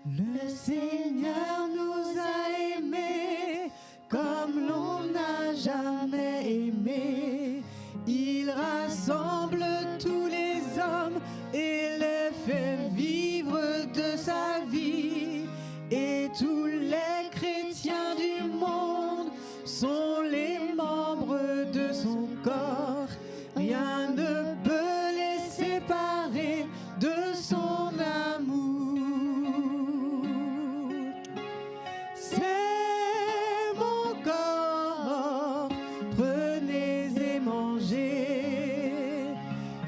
Le Seigneur nous a aimés comme l'on n'a jamais aimé. Il rassemble tous les hommes et les fait vivre de sa vie. Et tous les chrétiens du monde sont les membres de son corps. Rien ne peut les séparer de son amour. C'est mon corps, prenez et mangez.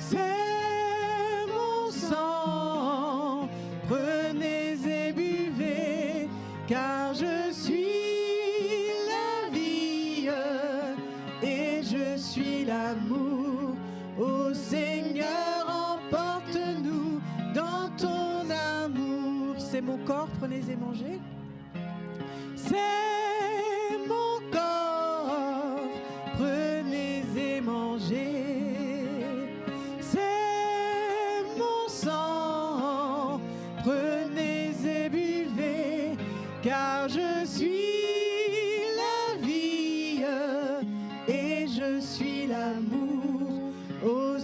C'est mon sang, prenez et buvez. Car je suis la vie et je suis l'amour. Ô Seigneur, emporte-nous dans ton amour. C'est mon corps, prenez et mangez. C'est mon corps, prenez et mangez. C'est mon sang, prenez et buvez. Car je suis la vie et je suis l'amour. Ô